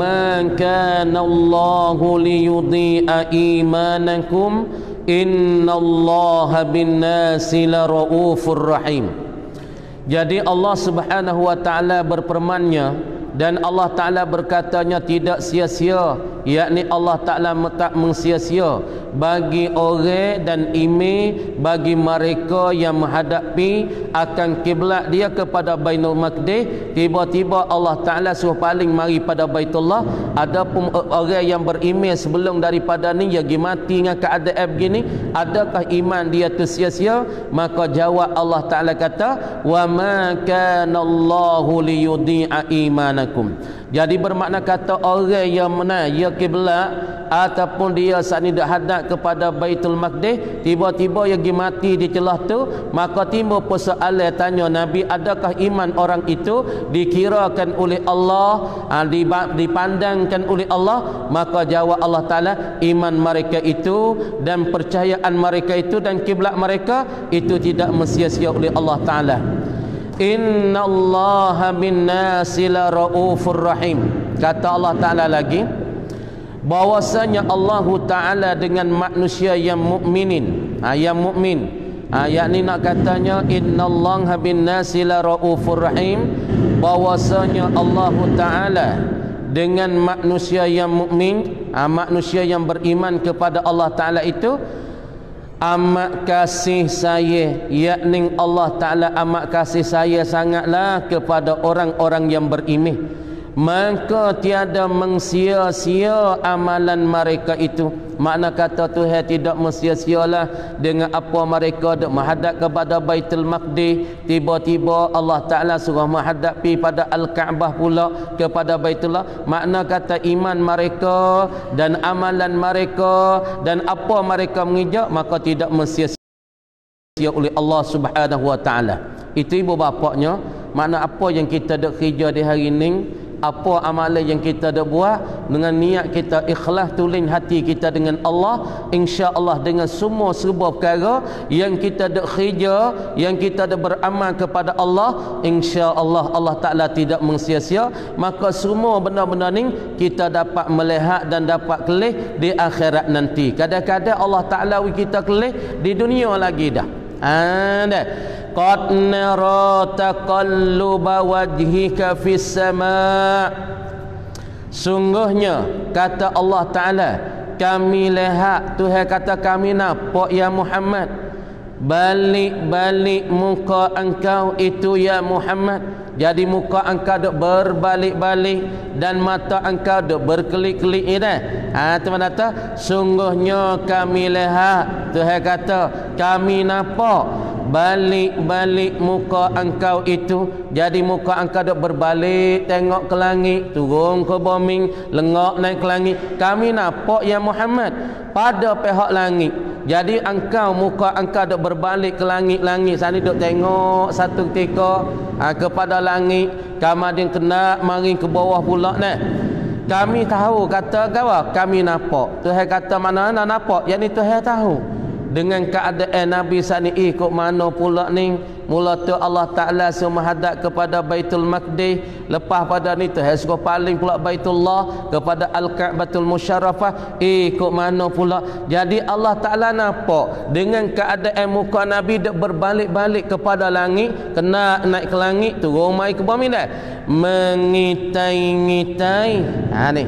ma kana Allahu liyudhi'a imanakum innallaha bin-nasi laraufur rahim. Jadi Allah Subhanahu wa taala berfirman-Nya dan Allah Ta'ala berkatanya tidak sia-sia, yakni Allah Ta'ala tak mensia-sia bagi orang dan ime bagi mereka yang menghadapi akan kiblat dia kepada Baitul Maqdis. Tiba-tiba Allah Ta'ala suruh paling mari pada Baitullah. Adapun orang yang berimej sebelum daripada ni yang mati dengan keadaan begini, adakah iman dia tu sia-sia? Maka jawab Allah Ta'ala kata, wa ma kana Allahu liyudhi'a imanakum. Jadi bermakna kata orang yang mana ya kiblat ataupun dia saat ni dah hadap kepada Baitul Maqdis, tiba-tiba dia pergi mati di celah tu, maka timbul persoalan tanya Nabi, adakah iman orang itu dikirakan oleh Allah, dipandangkan oleh Allah? Maka jawab Allah Ta'ala, iman mereka itu dan percayaan mereka itu dan kiblat mereka itu tidak mensia-sia oleh Allah Ta'ala. Innallaha bin-nasi laraufur rahim. Kata Allah Ta'ala lagi bahwasanya Allah Ta'ala dengan manusia yang mukminin, yang mukmin, yakni nak katanya innallaha bin-nasi laraufur rahim, bahwasanya Allah Ta'ala dengan manusia yang mukmin, manusia yang beriman kepada Allah Ta'ala itu amat kasih saya, yakni Allah Ta'ala amat kasih saya sangatlah kepada orang-orang yang berimej, maka tiada mensia-sia amalan mereka itu. Makna kata Tuhan tidak mensia-sialah dengan apa mereka dok menghadap kepada Baitul Maqdis. Tiba-tiba Allah Ta'ala suruh menghadapi pada Al-Kaabah pula kepada Baitullah. Makna kata iman mereka dan amalan mereka dan apa mereka mengijak, maka tidak mensia-sia oleh Allah Subhanahu wa Ta'ala. Itu ibu bapaknya. Makna apa yang kita dok kerja di hari ini, apa amalan yang kita dah buat dengan niat kita ikhlas tulen hati kita dengan Allah, insya-Allah dengan semua serba perkara yang kita dah kerja, yang kita dah beramal kepada Allah, insya-Allah Allah Ta'ala tidak mensia-sia. Maka semua benda-benda ni kita dapat melihat dan dapat kelih di akhirat nanti. Kadang-kadang Allah Ta'ala kita kelih di dunia lagi dah. Qad nara taqalluba wajhika fis sama'. Sungguhnya kata Allah Ta'ala, kami lihat, Tuhan kata kami nampak ya Muhammad, balik-balik muka engkau itu ya Muhammad. Jadi muka engkau duk berbalik-balik dan mata engkau duk berkelip-kelip ni dah. Teman kata sungguhnya kami lihat, Tuhan kata kami nampak balik-balik muka engkau itu. Jadi muka engkau duk berbalik, tengok ke langit, turun ke bumi, lengok naik ke langit. Kami nampak ya Muhammad pada pihak langit. Jadi engkau muka engkau duk berbalik ke langit-langit, sana duk tengok satu ketika kepada langit, kemudian kena mari ke bawah pula nah. Kami tahu kata gawa, kami nampak. Tuhan kata mana nak nampak? Yang ni Tuhan tahu. Dengan keadaan Nabi sani ikut mana pula ni, mula tu Allah Ta'ala suruh menghadap kepada Baitul Maqdis. Lepas pada ni Tuhan suruh paling pula Baitullah kepada Al-Ka'batul Musyarrafah, ikut mana pula. Jadi Allah Ta'ala nampak dengan keadaan muka Nabi duk berbalik-balik kepada langit, kena naik ke langit, turun mai ke bumi dah, mengitai-ngitai. Ni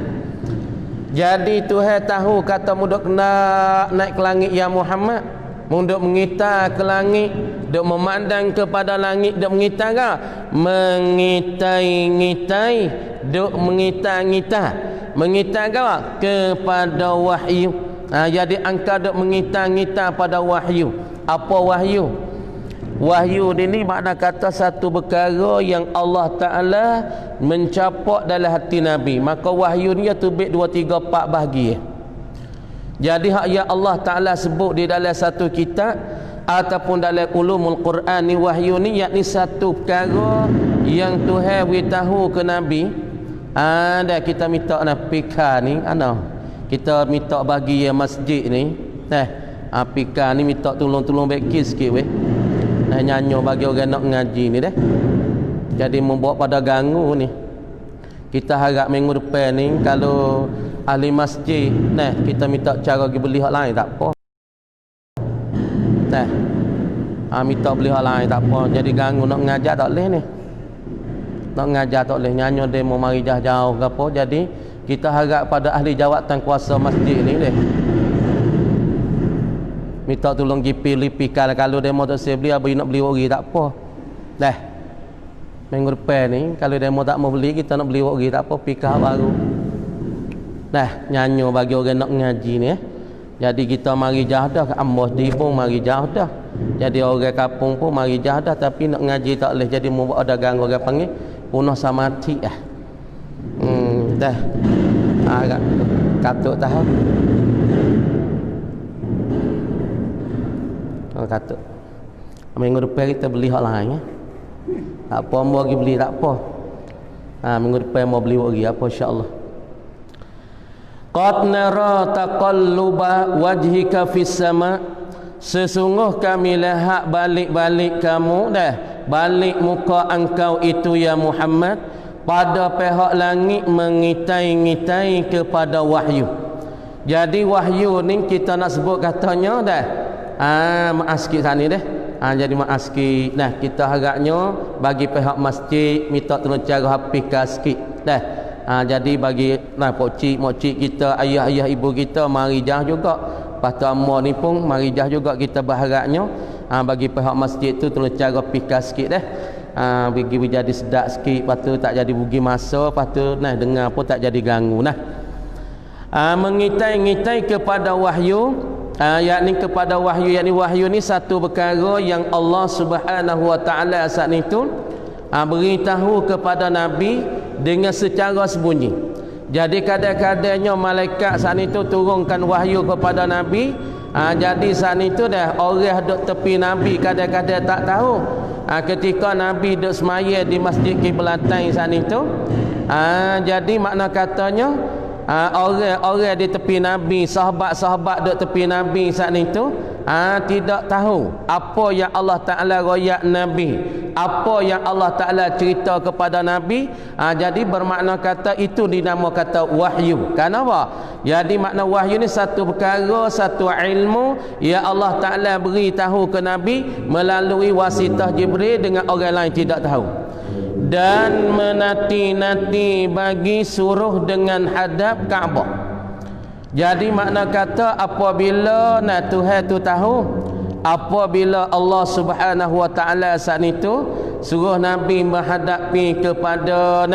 jadi Tuhan tahu kata muduk kena naik ke langit ya Muhammad, muduk mengitai ke langit, duk memandang kepada langit, duk mengitai ke? Mengitai-ngitai, duk mengitai-ngitai. Mengitai ke? Kepada wahyu. Jadi engkau duk mengitai-ngitai pada wahyu. Apa wahyu? Wahyu ini makna kata satu perkara yang Allah Ta'ala mencapak dalam hati Nabi. Maka wahyu ni tubik 2, 3, 4 bahagi. Jadi hak yang Allah Ta'ala sebut di dalam satu kitab ataupun dalam ulumul Quran ni, wahyu ni yakni satu perkara yang Tuhan beritahu ke Nabi. Ada kita minta pika ni, kita minta bagi masjid ni, pika ni minta tolong-tolong bagi sikit weh. Nyanyo bagi orang nak ngaji ni dah. Jadi membawa pada ganggu ni. Kita harap minggu depan ni kalau ahli masjid nah kita minta cara pergi beli hak lain tak apa. Nah. Minta beli hak lain tak apa. Jadi ganggu nak mengajar tak boleh ni. Nak mengajar tak boleh, nyanyi demo mari jauh-jauh ke apa. Jadi kita harap pada ahli jawatan kuasa masjid ni deh. Minta tolong pergi pilih pikal kalau demo tak saya beli abang nak beli ori tak apa. Dah. Minggu depan ni kalau demo tak mau beli kita nak beli ori tak apa pikal baru. Dah nyanyi bagi orang nak ngaji ni Jadi kita mari jauh dah ke Ambos di pun mari jauh dah. Jadi orang kampung pun mari jauh dah tapi nak ngaji tak boleh jadi mau ada ganggu orang panggil punah samati dah. Agak katuk tahu. Katuk. Minggu depan kita beli hak lain tak apa mau pergi beli tak apa. Minggu depan mau beli lagi apa insya-Allah. Qad nara taqalluba wajhika fis sama. Sesungguh kami lihat balik-balik kamu balik muka engkau itu ya Muhammad pada pihak langit mengitai-ngitai kepada wahyu. Jadi wahyu ni kita nak sebut katanya maaf sikit sana jadi maaf sikit. Kita harapnya bagi pihak masjid minta tolong cara hafizkan sikit jadi bagi pokcik mokcik kita, ayah-ayah ibu kita mari jauh juga. Lepas tu ammah ni pun mari jauh juga kita berharapnya bagi pihak masjid tu tolong cara hafizkan sikit bagi jadi sedap sikit. Lepas tu tak jadi rugi masa. Lepas tu dengar pun tak jadi ganggu mengitai-ngitai kepada wahyu yakni kepada wahyu, yakni wahyu ni satu perkara yang Allah Subhanahu wa taala saat itu beritahu kepada nabi dengan secara sembunyi. Jadi kadang-kadangnya malaikat saat itu turunkan wahyu kepada nabi. Jadi saat itu orang duduk tepi nabi kadang-kadang tak tahu. Ketika nabi duduk semaya di masjid Kiblatain saat itu jadi makna katanya orang-orang di tepi nabi, sahabat-sahabat duduk tepi nabi saat itu tidak tahu apa yang Allah Ta'ala royak nabi, apa yang Allah Ta'ala cerita kepada nabi. Jadi bermakna kata itu dinama kata wahyu. Kenapa? Jadi makna wahyu ni satu perkara, satu ilmu yang Allah Ta'ala beritahu ke nabi melalui wasitah Jibril dengan orang lain tidak tahu. Dan menanti-nanti bagi suruh dengan hadap Kaabah. Jadi makna kata apabila Tuhan tu tahu, apabila Allah Subhanahu wa taala saat itu suruh nabi menghadapi kepada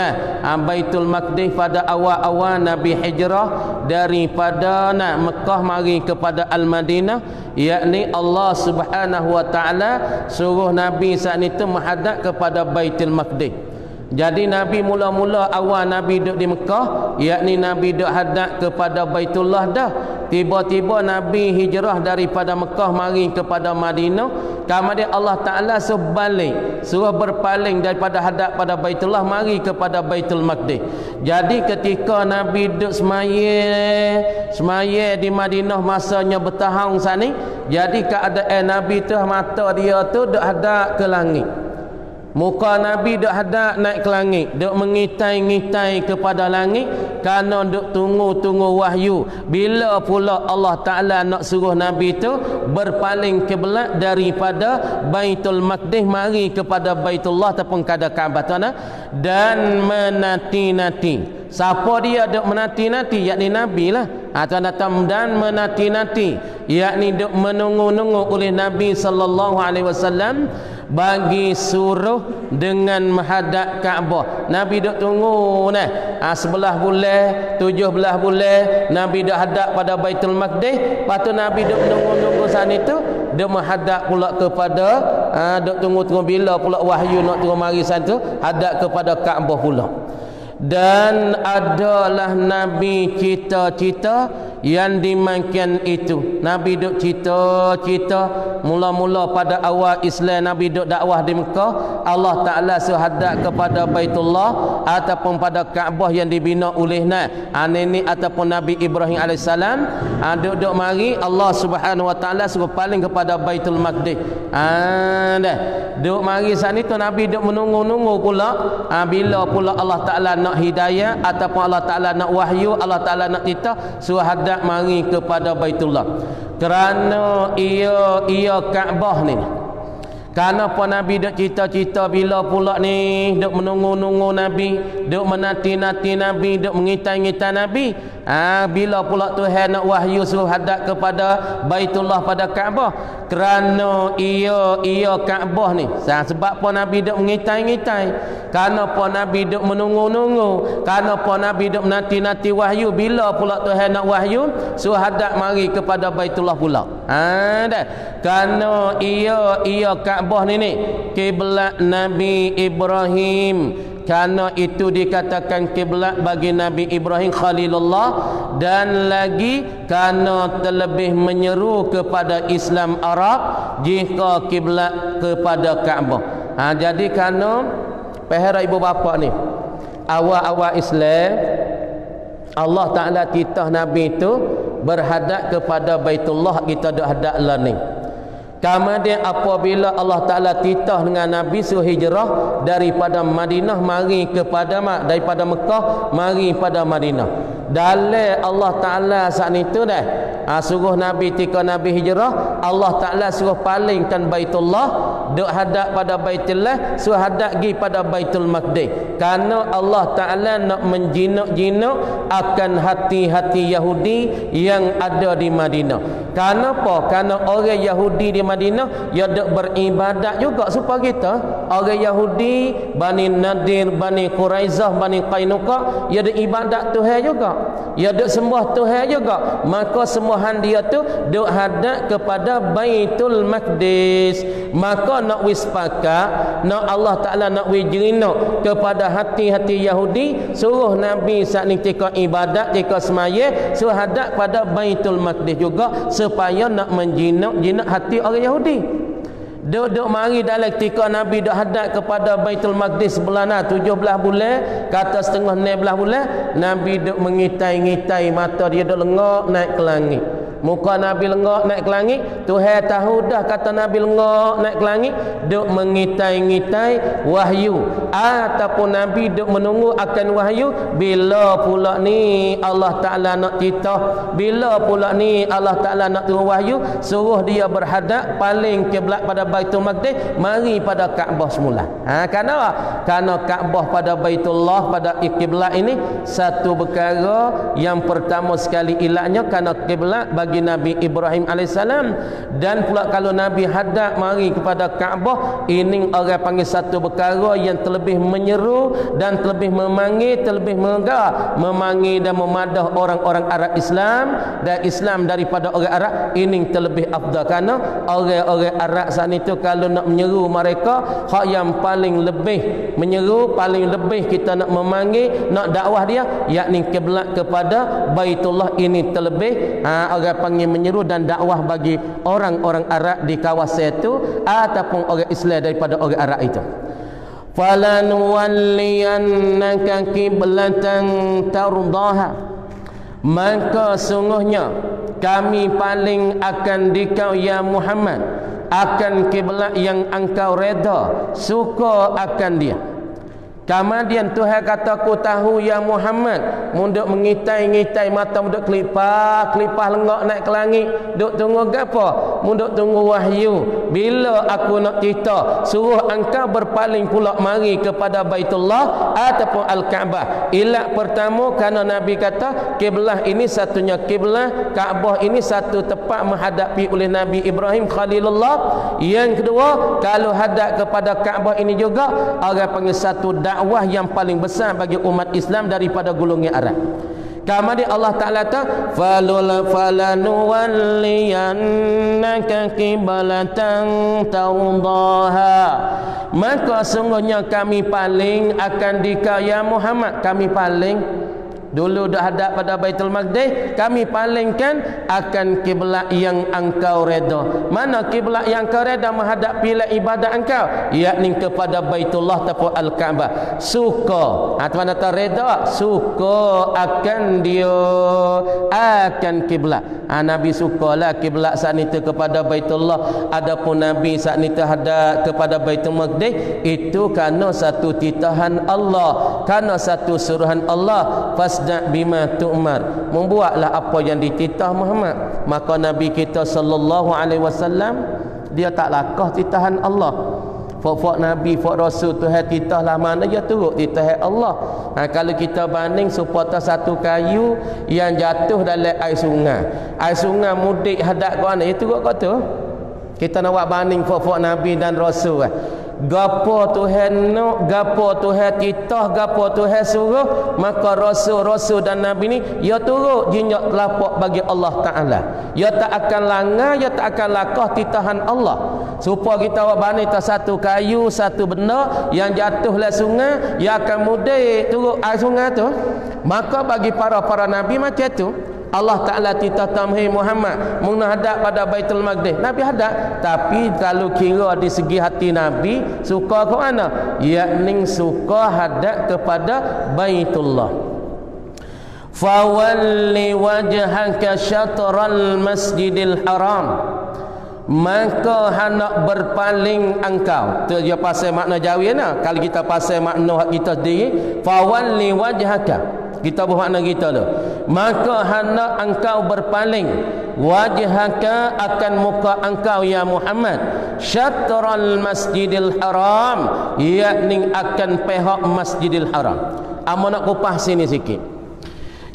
Baitul Maqdis pada awal-awal nabi hijrah daripada Mekah mari kepada Al-Madinah, yakni Allah Subhanahu wa taala suruh nabi saat itu menghadap kepada Baitul Maqdis. Jadi nabi mula-mula awal nabi duduk di Mekah, yakni nabi duduk hadap kepada Baitullah dah. Tiba-tiba nabi hijrah daripada Mekah mari kepada Madinah. Kemudian Allah Taala suruh balik, suruh berpaling daripada hadap pada Baitullah mari kepada Baitul Maqdis. Jadi ketika nabi duduk semaya di Madinah masanya bertahun sana, jadi keadaan nabi tu mata dia tu duduk hadap ke langit. Muka nabi duk hadap naik ke langit, duk mengitai-ngitai kepada langit kerana duk tunggu-tunggu wahyu. Bila pula Allah Ta'ala nak suruh nabi tu berpaling kiblat daripada Baitul Maqdis mari kepada Baitullah ataupun kepada Kaabah tu dan menanti-nanti. Siapa dia duk menanti-nanti? Yakni nabi lah. Dan menanti-nanti, yakni duk menunggu-nunggu oleh Nabi sallallahu alaihi wasallam bagi suruh dengan menghadap Kaabah. Nabi duk tunggu 11 bulan, 17 bulan Nabi duk hadap pada Baitul Maqdis. Lepas tu Nabi duk menunggu-nunggu sana itu, duk menghadap pula kepada duk tunggu-tunggu bila pula wahyu nak turun mari sana tu, hadap kepada Kaabah pula. Dan adalah Nabi cita-cita yang dimakan itu. Nabi duk cerita mula-mula pada awal Islam Nabi duk dakwah di Mekah, Allah Taala suhadat kepada Baitullah ataupun pada Kaabah yang dibina oleh ini ataupun Nabi Ibrahim alaihissalam. Duk mari Allah Subhanahu wa taala suruh paling kepada Baitul Maqdis. Dah duk mari saat itu Nabi duk menunggu-nunggu pula bila pula Allah Taala nak hidayah ataupun Allah Taala nak wahyu, Allah Taala nak kita suruh hadap mari kepada Baitullah. Kerana ia Kaabah ni, kenapa Nabi duk cerita-cerita bila pula ni duk menunggu-nunggu Nabi, duk menanti-nanti Nabi, duk mengitai-ngitai Nabi. Bila pula Tuhan nak wahyu suruh hadap kepada Baitullah pada Kaabah? Kerana ia Kaabah ni. Sebab apa Nabi duk mengitai-ngitai? Kenapa Nabi duk menunggu-nunggu? Kenapa Nabi duk menanti-nanti wahyu? Bila pula Tuhan nak wahyu suruh hadap mari kepada Baitullah pula. Dah. Kerana ia Kaabah ni kiblat Nabi Ibrahim. Karena itu dikatakan kiblat bagi Nabi Ibrahim Khalilullah, dan lagi karena terlebih menyeru kepada Islam Arab jika kiblat kepada Kaabah. Jadi kerana pehara ibu bapa ni awal-awal Islam Allah Taala titah Nabi itu berhadap kepada Baitullah, kita dak hadap lah ni. Kemudian apabila Allah Ta'ala titah dengan Nabi suruh hijrah daripada Madinah mari kepada daripada Mekah mari pada Madinah. Dalam Allah Ta'ala saat itu dah suruh Nabi tika Nabi hijrah, Allah Ta'ala suruh palingkan Baitullah duk hadap pada Baitullah, suruh hadap pergi pada Baitul Maqdis. Kerana Allah Ta'ala nak menjinak-jinak akan hati-hati Yahudi yang ada di Madinah. Kenapa? Kerana orang Yahudi di Madinah dia duk beribadat juga supaya kita. Orang Yahudi Bani Nadir, Bani Quraizah, Bani Qainuqa, dia duk ibadat Tuhan juga, dia duk sembah Tuhan juga. Maka sembahan dia tu duk hadap kepada Baitul Maqdis. Maka nak wispakat, nak Allah Ta'ala nak wijrina kepada hati-hati Yahudi, suruh Nabi saat ni tika ibadat, tika semaya, suruh hadap pada Baitul Maqdis juga supaya nak menjinak hati orang Yahudi. Duk mari dalam ketika Nabi duk hadap kepada Baitul Maqdis bulan 17 bulan, kata setengah 16 bulan, Nabi duk mengitai-ngitai, mata dia duk lengok naik ke langit. Muka Nabi lengok naik ke langit, Tuhan tahu dah kata Nabi lengok naik ke langit, duk mengitai-ngitai wahyu ataupun Nabi duk menunggu akan wahyu. Bila pula ni Allah Ta'ala nak titah, bila pula ni Allah Ta'ala nak turun wahyu, suruh dia berhadap paling kiblat pada Baitul Maqdis mari pada Kaabah semula. Kerana Kaabah pada Baitullah pada kiblat ini satu perkara yang pertama sekali ilatnya kerana kiblat bagi Nabi Ibrahim alaihissalam, dan pula kalau Nabi hadap mari kepada Kaabah ini orang panggil satu perkara yang terlebih menyeru dan terlebih memanggil, terlebih memanggil dan memadah orang-orang Arab Islam, dan Islam daripada orang Arab ini terlebih afdal. Kerana orang-orang Arab saat itu kalau nak menyeru mereka, hak yang paling lebih menyeru, paling lebih kita nak memanggil, nak dakwah dia, yakni kiblat kepada Baitullah ini terlebih orang panggil menyeru dan dakwah bagi orang-orang Arab di kawasan itu ataupun orang Islam daripada orang Arab itu. Falanuwalliyannaka qiblatan tardaha, maka sungguhnya kami paling akan dikau ya Muhammad akan kiblat yang engkau reda, suka akan dia. Kemudian Tuhan kata, aku tahu ya Muhammad, munduk mengitai-ngitai mata, munduk kelipah lengok naik ke langit, duk tunggu apa? Munduk tunggu wahyu. Bila aku nak cerita, suruh engkau berpaling pula mari kepada Baitullah ataupun Al-Kaabah. Ilat pertama kerana Nabi kata kiblah ini satunya kiblah, Kaabah ini satu tempat menghadapi oleh Nabi Ibrahim Khalilullah. Yang kedua, kalau hadap kepada Kaabah ini juga orang panggil satu dakwah yang paling besar bagi umat Islam daripada golongan Arab. Kemudian Allah Ta'ala kata falanuwalliyannaka qiblatan tardaha, maka sungguhnya kami paling akan dikau ya Muhammad, kami paling Dulu dah hadap pada Baitul Maqdis, kami palingkan akan kiblat yang engkau reda. Mana kiblat yang engkau reda menghadap pilihan ibadat engkau? Yakni kepada Baitullah ataupun Al-Kaabah. Suka, atau mana tak reda? Suka akan dia akan kiblat. Nabi sukalah kiblat saat itu kepada Baitullah. Adapun Nabi saat itu hadap kepada Baitul Maqdis, itu kerana satu titahan Allah, kerana satu suruhan Allah. Fasda' bima tu'mar, membuatlah apa yang dititah Muhammad. Maka Nabi kita sallallahu alaihi wasallam, dia tak lakah titahan Allah. Fok Nabi, fok Rasul Tuhan titah lah, mana dia turut titah Allah. Kalau kita banding supaya satu kayu yang jatuh dalam air sungai, air sungai mudik hadap ke mana, itu turut kata. Kita nak buat banding fok Nabi dan Rasul. Gapo Tuhan nak, gapo Tuhan titah, gapo Tuhan suruh, maka Rasul dan Nabi ni ya turut jinjak telapak bagi Allah Ta'ala. Ya tak akan langgar, ya tak akan lakah titahan Allah. Supaya kita buat banding tak satu kayu, satu benda yang jatuh le sungai, yang akan mudik turut air sungai tu. Maka bagi para Nabi macam tu, Allah Ta'ala titah tamhi Muhammad menghadap pada Baitul Maqdis. Nabi hadap, tapi kalau kira di segi hati Nabi suka ke mana? Yakni suka hadap kepada Baitullah. Fawalli wajhaka syatral masjidil haram, maka hendak berpaling engkau. Tu dia pasal makna Jawi nah. Kalau kita pasal makna hak kita sendiri, fawalli wajhaka, kita bermakna kita tu, maka hendak engkau berpaling wajhaka akan muka engkau ya Muhammad, syatral masjidil haram, yakni akan pihak masjidil haram. Amo nak kupas sini sikit.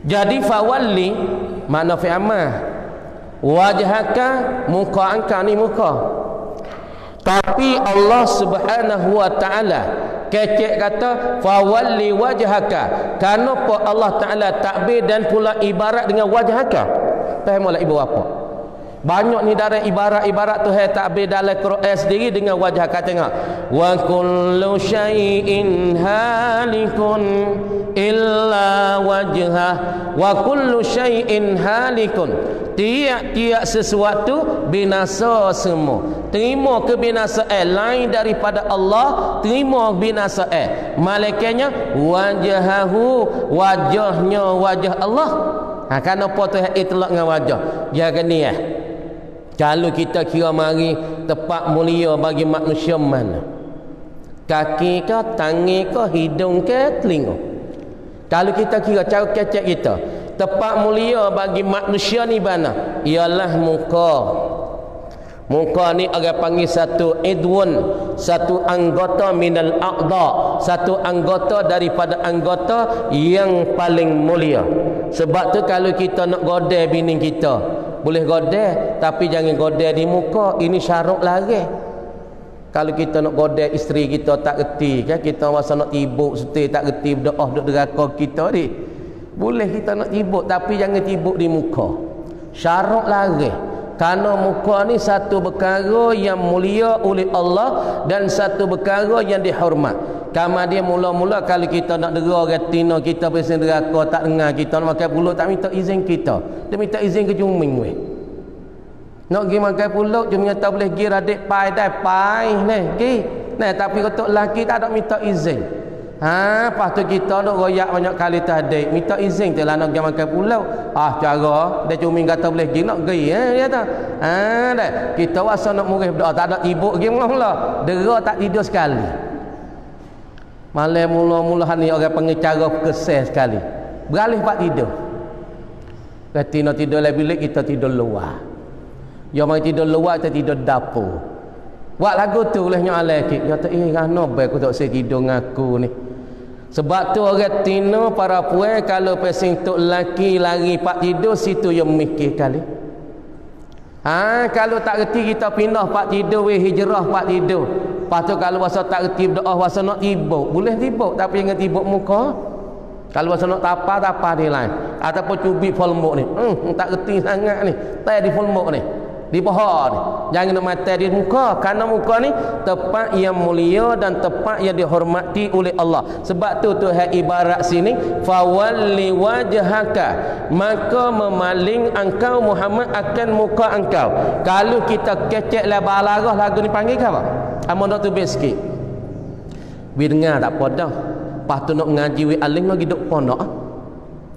Jadi fawalli makna fi ammah, wajhaka muka engkau ni muka. Tapi Allah Subhanahu wa taala kecek kata fawalli wajhaka. Kenapa Allah Taala takbir dan pula ibarat dengan wajhaka? Fahamlah ibu bapa. Banyak ni dari ibarat-ibarat tu takbir dalam Quran sendiri dengan wajhaka. Tengok, wa kullu syai'in halikun illa wajhah, wa kullu syai'in halikun, tiap-tiap sesuatu binasa semua. Terima kebinasaan lain daripada Allah, terima binasaan. Malaikatnya wajahahu, wajahnya wajah Allah. Kenapa tu itlaq dengan wajah? Jangan ni kalau kita kira mari tempat mulia bagi manusia mana? Kaki ke, tangan ke, hidung ke, telinga? Kalau kita kira cara kecek kita, tempat mulia bagi manusia ni mana? Ialah muka. Muka ni orang panggil satu idwun, satu anggota minal a'dha, satu anggota daripada anggota yang paling mulia. Sebab tu kalau kita nak godeh bini kita, boleh godeh, tapi jangan godeh di muka. Ini syarat lagi. Kalau kita nak godeh isteri kita tak reti kan, kita masa nak tibuk setir tak reti berdoa duk deraka kita ni, boleh kita nak tibuk, tapi jangan tibuk di muka. Syarat lagi. Kerana muka ni satu perkara yang mulia oleh Allah dan satu perkara yang dihormat. Kama dia mula-mula kalau kita nak dera orang tina kita bersin deraka tak dengar, kita nak makan pulut tak minta izin kita. Dia minta izin ke Juming weh. Nak pergi makan pulut Juming kata boleh pergi radik pai dah pai ni pergi. Nah tapi untuk lelaki tak ada minta izin. Lepas tu kita nak royak banyak kali tadi minta izin tu lah nak pergi makan pulau. Cara dia Juming kata boleh pergi nak pergi dia kata. Dah kita rasa nak murih berdoa tak ada tibuk pergi mula-mula. Dera tak tidur sekali. Malam mula-mula ni orang panggil cara keseh sekali. Beralih pak tidur. Kata nak tidur dalam bilik, kita tidur luar. Yang mari tidur luar, kita tidur dapur. Buat lagu tu boleh nyalai sikit. Kata kerana baik aku tak saya tidur dengan aku ni. Sebab tu orang tina para puan kalau pesing tok lelaki lari pak tidur, situ yang mikir kali. Kalau tak reti kita pindah pak tidur hijrah pak tidur. Lepas tu kalau wasa tak reti berdoa, wasa nak tibuk, boleh tibuk tapi jangan tibuk muka. Kalau wasa nak tapa dia lain. Ataupun cubit folmok ni. Tak reti sangat ni. Tai di folmok ni. di pohon ni. Jangan nak mata di muka, kerana muka ni tempat yang mulia dan tempat yang dihormati oleh Allah. Sebab tu Tuhan ibarat sini, fawalli wajhaka, maka memaling engkau Muhammad akan muka engkau. Kalau kita kecek lebar larah, lagu ni panggil ke apa? Amun nak tulis sikit. Bi dengar tak apa dah. Lepas tu nak ngaji wi aling lagi duk pondok.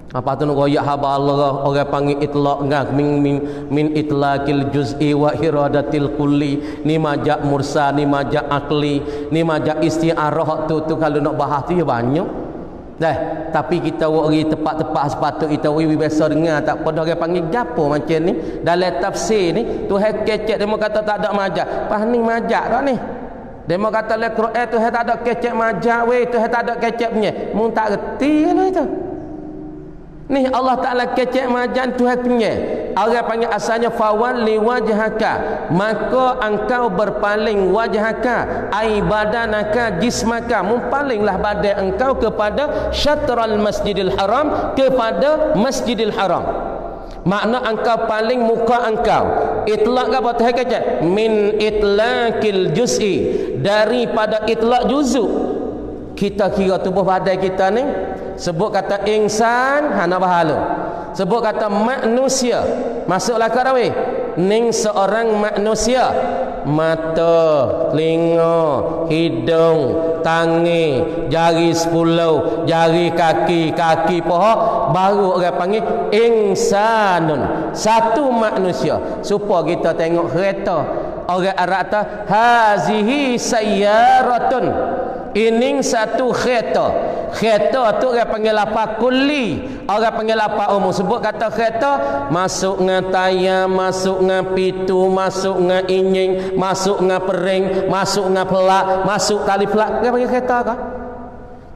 Apa tu nak royak haba Allah, orang panggil itlaq ngah min itlaqil juz'i wa iradatil kulli, ni majak mursa, ni majak akli, ni majak isti'arah. Tu kalau nak bahas tu ya banyak. Dah, tapi kita wari tepat-tepat sepatut kita wi biasa dengar tak apa dah orang panggil gapo macam ni. Dalam tafsir ni Tuhan kecek dia kata tak ada majak. Pas ni majak dah ni. Dia kata dalam Quran Tuhan tak ada kecek majak weh, Tuhan tak ada kecek punya. Mun tak reti lah itu. Ni Allah Ta'ala kecek majak Tuhan punya. Orang panggil asalnya fawalli wajhaka, maka engkau berpaling wajhaka ai badanaka jismaka, mempalinglah badan engkau kepada syatral masjidil haram, kepada masjidil haram. Makna engkau paling muka engkau. Itlaq apa Tuhan kata? Min itlaqil juz'i, daripada itlaq juzuk. Kita kira tubuh badan kita ni, sebut kata insan hana bahala. Sebut kata manusia, masuklah ke rawi. Ning seorang manusia, mata, telinga, hidung, tangi, jari 10, jari kaki, kaki paha, baru orang panggil insanun, satu manusia. Supaya kita tengok kereta, orang Arab kata hazihi sayyaratun, ini satu kereta. Kereta tu orang panggil lapar kulli, orang panggil lapar umum. Sebut kata kereta, masuk dengan tayar, masuk dengan pitu, masuk dengan injing, masuk dengan pering, masuk dengan pelak, masuk tali pelak. Orang panggil kereta kah?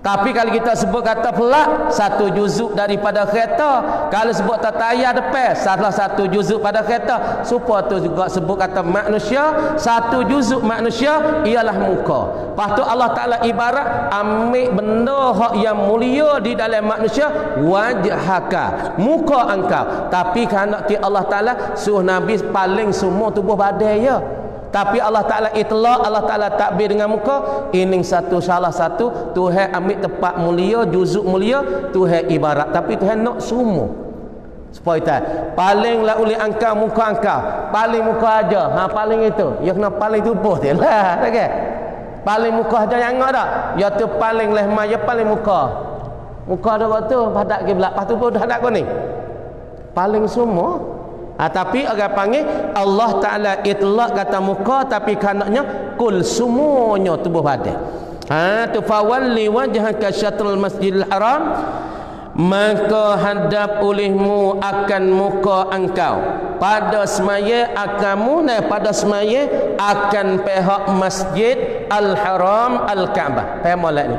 Tapi kalau kita sebut kata pelak, satu juzuk daripada kereta. Kalau sebut kata tayar depan, salah satu juzuk pada kereta. Supaya tu juga sebut kata manusia, satu juzuk manusia ialah muka. Lepas tu Allah Ta'ala ibarat ambil benda yang mulia di dalam manusia, wajhaka, muka engkau. Tapi kerana Allah Ta'ala suruh Nabi paling semua tubuh badan ya. Tapi Allah Ta'ala itlaq, Allah Ta'ala takbir dengan muka. Ini salah satu Tuhan ambil tempat mulia, juzuk mulia, Tuhan ibarat. Tapi Tuhan nak semua. Supaya tak palinglah oleh engkau muka engkau. Paling muka aja. Paling itu. Ya kena paling tubuh dia lah. Okay? Paling muka aja yang enggak tak? Ya tu paling lehma, ya paling muka. Muka ada waktu padak ke belak. Lepas tu pun dah hadap kau ni. Paling semua. Tapi orang panggil Allah Ta'ala itlaq kata muka, tapi kanaknya kul semuanya tubuh badan. Tu fawalli wajhaka syatrul masjidil haram, maka hadap olehmu akan muka engkau pada semaya akamu, pada semaya akan pihak masjid al-haram al-Kaabah. Pihak molek ni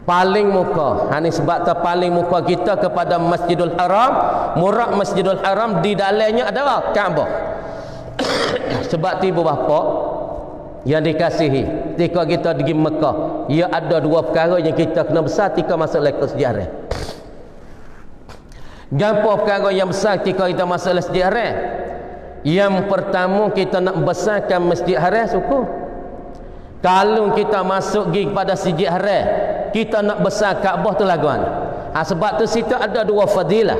paling muka. Ini sebab tu paling muka kita kepada Masjidul Haram. Murak Masjidul Haram di dalamnya adalah Kaabah. Sebab tu ibu bapa yang dikasihi, ketika kita pergi Mekah, ia ada dua perkara yang kita kena besar ketika masuk lekor sejarah. Gapo perkara yang besar ketika kita masuk sejarah? Yang pertama, kita nak besarkan Masjid Haram syukur. Kalau kita masuk pergi kepada Masjid Haram, kita nak besar Kaabah tu laguan. Sebab tu situ ada dua fadilah.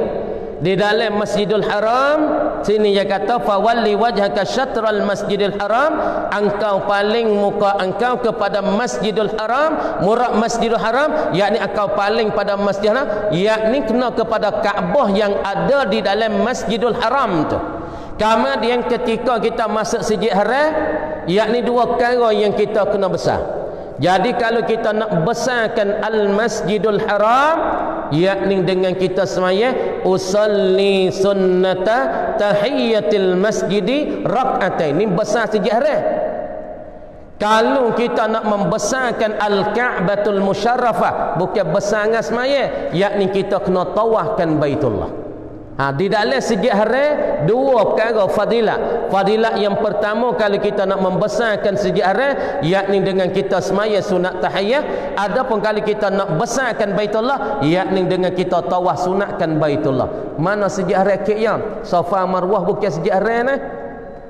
Di dalam Masjidul Haram sini dia kata fawalli wajhaka syatral Masjidil Haram, engkau paling muka engkau kepada Masjidul Haram, murak Masjidul Haram, yakni engkau paling pada Masjidil Haram, yakni kena kepada Kaabah yang ada di dalam Masjidul Haram tu. Kemudian ketika kita masuk Masjid Haram, yakni dua perkara yang kita kena besar. Jadi kalau kita nak besarkan Al-Masjidul Haram, yakni dengan kita semaya usalli sunnata tahiyatil masjidi rak'atain, ini besar Masjid Haram. Kalau kita nak membesarkan Al-Ka'batul Musyarrafah, bukan besar dengan semaya, yakni kita kena tawafkan Baitullah. Di dalam segi hari dua perkara fadilat. Fadilat yang pertama kalau kita nak membesarkan segi hari, yakni dengan kita semaya sunat tahiyah. Adapun kalau kita nak besarkan Baitullah, yakni dengan kita tawaf sunatkan Baitullah. Mana segi hari yang Safa Marwah bukan segi hari ni.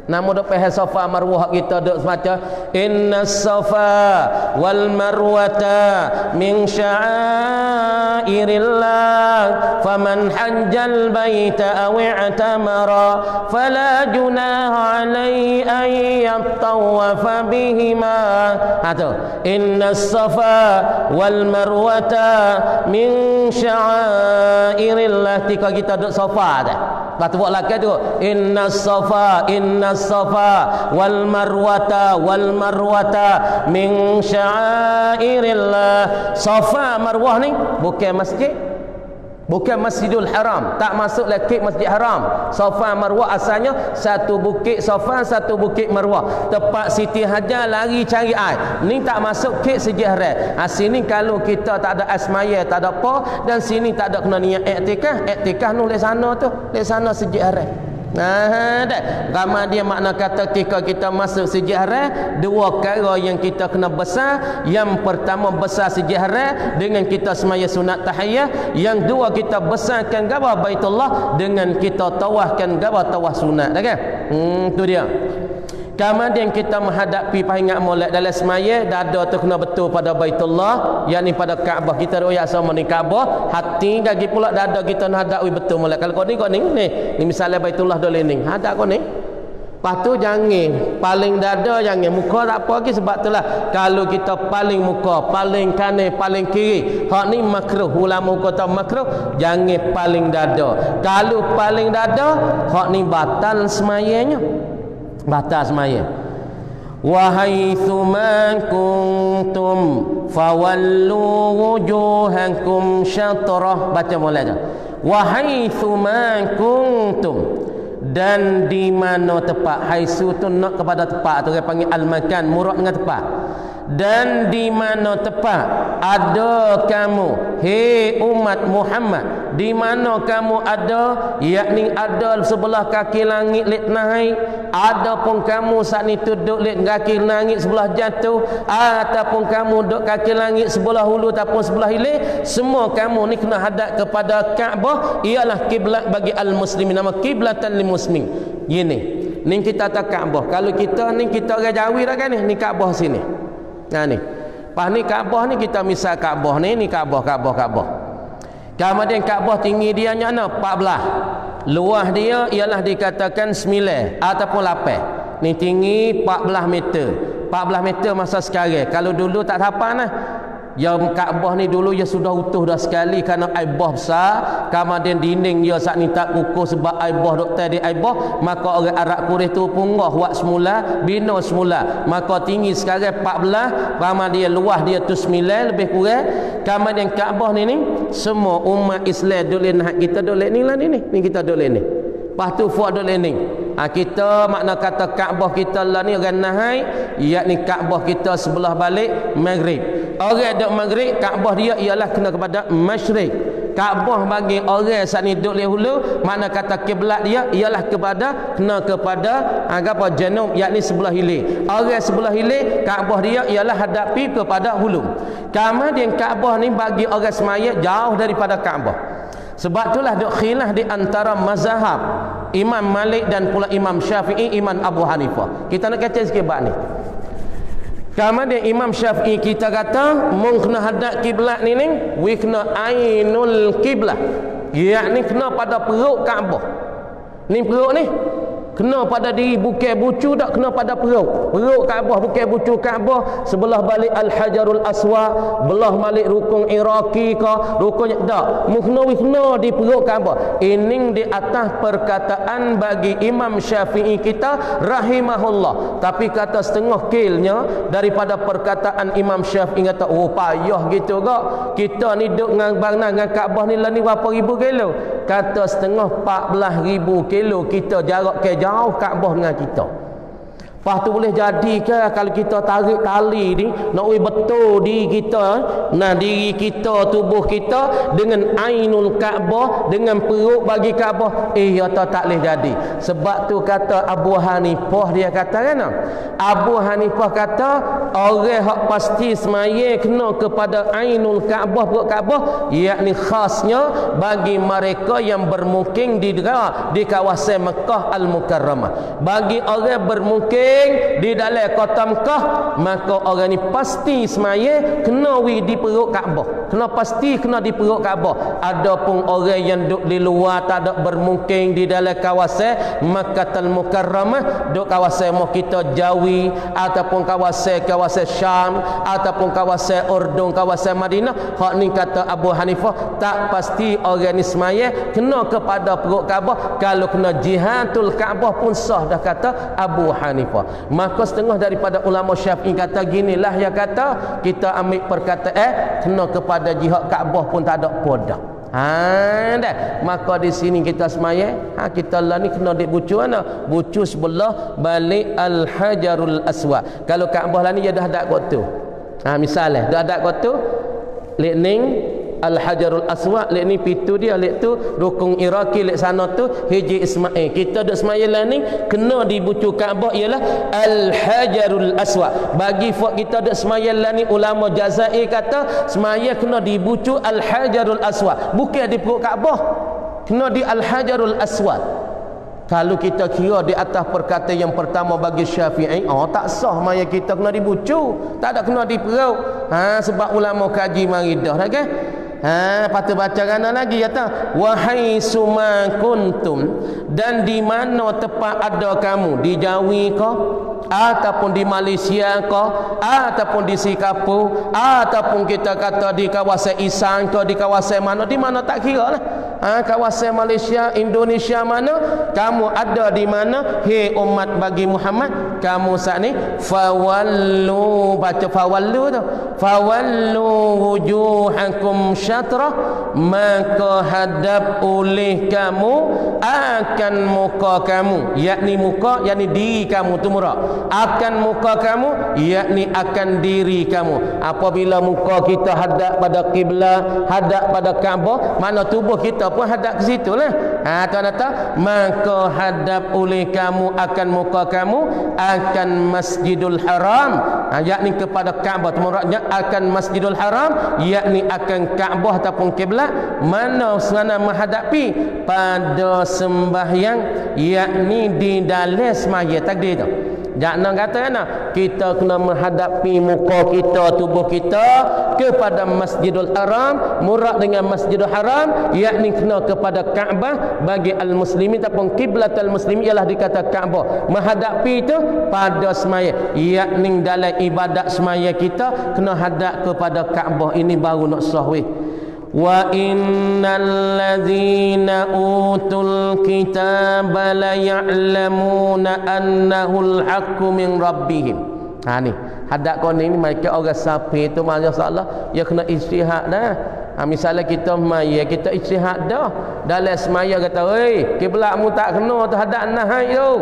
Namun dak pahal Safa Marwah kita dak baca innas safa wal marwata min sya'airillah faman hajjal baita aw i'tamara fala junaha alaihi an yatawafa bihima. Tu innas safa wal marwata min sya'airillah. Tika kita dak Safa dah. Lepas tu buat lagi tu innas safa wal marwata min sya'airillah. Safa Marwah ni bukan masjid, bukan Masjidul Haram, tak masuk lagi Masjid Haram. Safa Marwah asalnya satu bukit Safa, satu bukit Marwah. Tempat Siti Hajar lari cari air. Ni tak masuk ke sejarah. Sini kalau kita tak ada asmaya, tak ada apa, dan sini tak ada kena niat iktikaf. Iktikaf nu di sana tu, di sana sejarah. Ramai dia makna kata ketika kita masuk sejarah, dua perkara yang kita kena besar. Yang pertama besar sejarah dengan kita semaya sunat tahiyah. Yang dua kita besarkan gaba Baitullah dengan kita tawafkan gaba tawaf sunat. Kan? Tu dia. Kemudian kita menghadapi pahingat molek dalam semaya, dada tu kena betul pada Baitullah, yakni pada Kaabah. Kita royak sama ni Kaabah, hati lagi pula dada kita nak hadap betul molek. Kalau kau ni ni misalnya Baitullah dole ni, hadap kau ni. Lepas tu jangan paling dada, jangan muka tak apa lagi. Sebab itulah kalau kita paling muka, paling kanan, paling kiri, hak ni makruh. Ulama kata makruh, jangan paling dada. Kalau paling dada, hak ni batal semayanya. Batas semaya. Wa haitsu ma kuntum fawallu wujuhakum syatrah. Baca mulai dah. Wa haitsu ma kuntum, dan di mana tempat. Haitsu tu nak kepada tempat tu, orang panggil al-makan, murad dengan tempat. Dan di mana tempat ada kamu, hei umat Muhammad, di mana kamu ada, yakni ada sebelah kaki langit lek naik, adapun kamu saat ni duduk lek kaki langit sebelah jatuh, ataupun kamu duduk kaki langit sebelah hulu ataupun sebelah hilir, semua kamu ni kena hadap kepada Kaabah. Ialah kiblat bagi al-muslimin, nama kiblatan lil muslimin. Gini ni kita tak Kaabah. Kalau kita ni kita orang Jawi dah kan ni Kaabah sini. Nah ni. Pas ni Kaabah ni kita misal Kaabah ni Kaabah. Kemudian Kaabah tinggi dia nyana 14. Luas dia ialah dikatakan 9 ataupun 8. Ni tinggi 14 meter. 14 meter masa sekarang. Kalau dulu tak tapan lah. Yang Kaabah ni dulu ya sudah utuh dah sekali kerana aibah besar. Kemudian dinding dia saat ni tak kukuh sebab aibah doktor di aibah. Maka orang Arab Quraisy tu punggah buat semula, bina semula. Maka tinggi sekarang 14, kemudian luas dia tu 9 lebih kurang. Kemudian Kaabah ni semua umat Islam dole nak kita dole ni lah ni kita dole ni. Lepas tu fuad dole ni. Kita makna kata Kaabah kita lah ni orang nahai, yakni Kaabah kita sebelah balik maghrib. Orang duduk maghrib, Kaabah dia ialah kena kepada masyrik. Kaabah bagi orang saat ni duduk hulu, makna kata kiblat dia ialah kena kepada apa janub, yakni sebelah hilir. Orang sebelah hilir, Kaabah dia ialah hadapi kepada hulu. Kemudian Kaabah ni bagi orang semaya jauh daripada Kaabah. Sebab itulah duk khilaf di antara mazhab Imam Malik dan pula Imam Syafi'i, Imam Abu Hanifah. Kita nak kata sikit bab ni. Kemudian Imam Syafi'i kita kata mung kena hadap kiblat ni we kena ainul kiblat, yakni kena pada perut Kaabah. Ni perut ni kena pada diri, bukan bucu tak, kena pada perut Kaabah, bukan bucu Kaabah. Sebelah balik Al-Hajarul Aswad, belah balik rukun Iraqi ke rukun tak, kena di perut Kaabah. Ini di atas perkataan bagi Imam Syafi'i kita rahimahullah. Tapi kata setengah kilnya daripada perkataan Imam Syafi'i kata, oh payah gitu kak, kita ni duduk dengan Kaabah ni lah ni berapa ribu kilo. Kata setengah 14,000 kilo kita jarak ke jauh Kaabah dengan kita. Lepas tu boleh jadi ke kalau kita tarik tali ni nak betul diri kita, nah diri kita, tubuh kita dengan ainul Kaabah, dengan perut bagi Kaabah, ya tak boleh jadi. Sebab tu kata Abu Hanifah, dia kata kan, Abu Hanifah kata orang hak pasti semaya kena kepada ainul Kaabah, perut Kaabah, yakni khasnya bagi mereka yang bermukim di kawasan Mekah Al-Mukarramah. Bagi orang bermukim di dalam kota Mekah, maka orang ni pasti semaya kena di perut Kaabah, kena pasti kena di perut Kaabah. Adapun orang yang duduk di luar, tak ada bermukim di dalam kawasan Makkah Al-Mukarramah, duduk kawasan mau kita Jawi ataupun kawasan Syam ataupun kawasan Urdun, kawasan Madinah, hak ni kata Abu Hanifah tak pasti orang ni semaya kena kepada perut Kaabah. Kalau kena jihadul Kaabah pun sah, dah kata Abu Hanifah. Maka setengah daripada ulama Syafi'i kata ginilah, yang kata kita ambil perkataan kena kepada jihad Kaabah pun tak ada podak. Dah. Maka di sini kita semaya, kita lah ni kena dibucu mana? Bucu sebelah balik Al-Hajarul Aswad. Kalau Kaabah lah ni dia dah ada kat tu. Misalnya dah ada kat tu, lek ning Al-Hajarul Aswad, lek ni pitu dia, lek tu rukun Iraki, lek sana tu Hiji Ismail. Kita duk semayalah ni kena dibucu Kaabah ialah Al-Hajarul Aswad. Bagi fak kita duk semayalah ni, ulama Jazair kata semaya kena dibucu Al-Hajarul Aswad, bukan di perut Kaabah, kena di Al-Hajarul Aswad. Kalau kita kira di atas perkataan yang pertama bagi Syafi'i, tak sah maya kita kena dibucu, tak ada kena di perut. Sebab ulama kaji mari dah kan. Patut baca kana lagi kata wahai suma kuntum, dan di mana tempat ada kamu, di Jawi ke ataupun di Malaysia ke ataupun di Singapura ataupun kita kata di kawasan Isan ke, di kawasan mana, di mana tak kira lah. Kawasan Malaysia, Indonesia mana, kamu ada di mana, hei umat bagi Muhammad, kamu saat ni fawallu, baca fawallu tu, fawallu wujuhakum syatrah, maka hadap oleh kamu akan muka kamu, yakni muka yakni diri kamu tu murah, akan muka kamu yakni akan diri kamu. Apabila muka kita hadap pada kiblat, hadap pada Kaabah, mana tubuh kita pun hadap ke situ lah. Tuan kata maka hadap oleh kamu akan muka kamu akan Masjidul Haram, yakni kepada Kaabah, muradnya akan Masjidul Haram, yakni akan Kaabah ataupun kiblat. Mana sana menghadapi pada sembahyang, yakni di dalam semaya takdir tu. Jangan kata kan, kita kena menghadapi muka kita, tubuh kita kepada Masjidul Haram, murad dengan Masjidul Haram, yakni kena kepada Kaabah. Bagi al-muslimin ataupun kiblat al-muslimin ialah dikata Kaabah. Menghadapi itu pada semaya, yakni dalam ibadat semaya kita kena hadap kepada Kaabah. Ini baru nak sahih. Wa innal ladzina utul kitaba la ya'lamuna annahu al-haqqu min rabbihim. Ni hadap kau ni mereka orang sapi tu masalah ya kena istihad dah. Misalnya kita semaya, kita istihad dah dalam semaya, kata oi kiblatmu tak kena tu hadap nahai tu,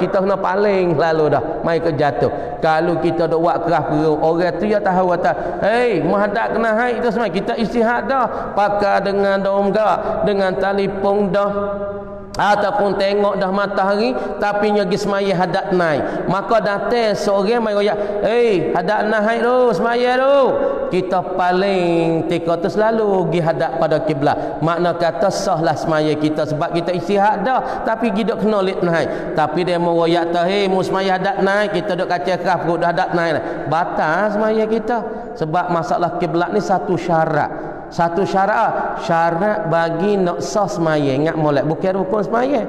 kita kena paling lalu dah mai ke jatuh. Kalau kita dok buat keras perut, orang tu ya tahu kata hei menghadap kena hai itu semua, kita istihad dah pakai dengan dongga, dengan telefon dah ataupun tengok dah matahari tapi nyagi semaya hadap naik, maka datang seorang mai royak, hadap naik tu semaya tu, kita paling tika tu selalu pergi hadap pada kiblat. Makna kata sahlah semaya kita sebab kita istihad dah, tapi kita kena lip naik. Tapi dia mau royak tu mu semaya hadap naik, kita duk kacau keras perut dah hadap naik, batal semaya kita. Sebab masalah kiblat ni satu syarat, satu syarat bagi nak sah semaya. Ingat molek, bukan rukun semaya.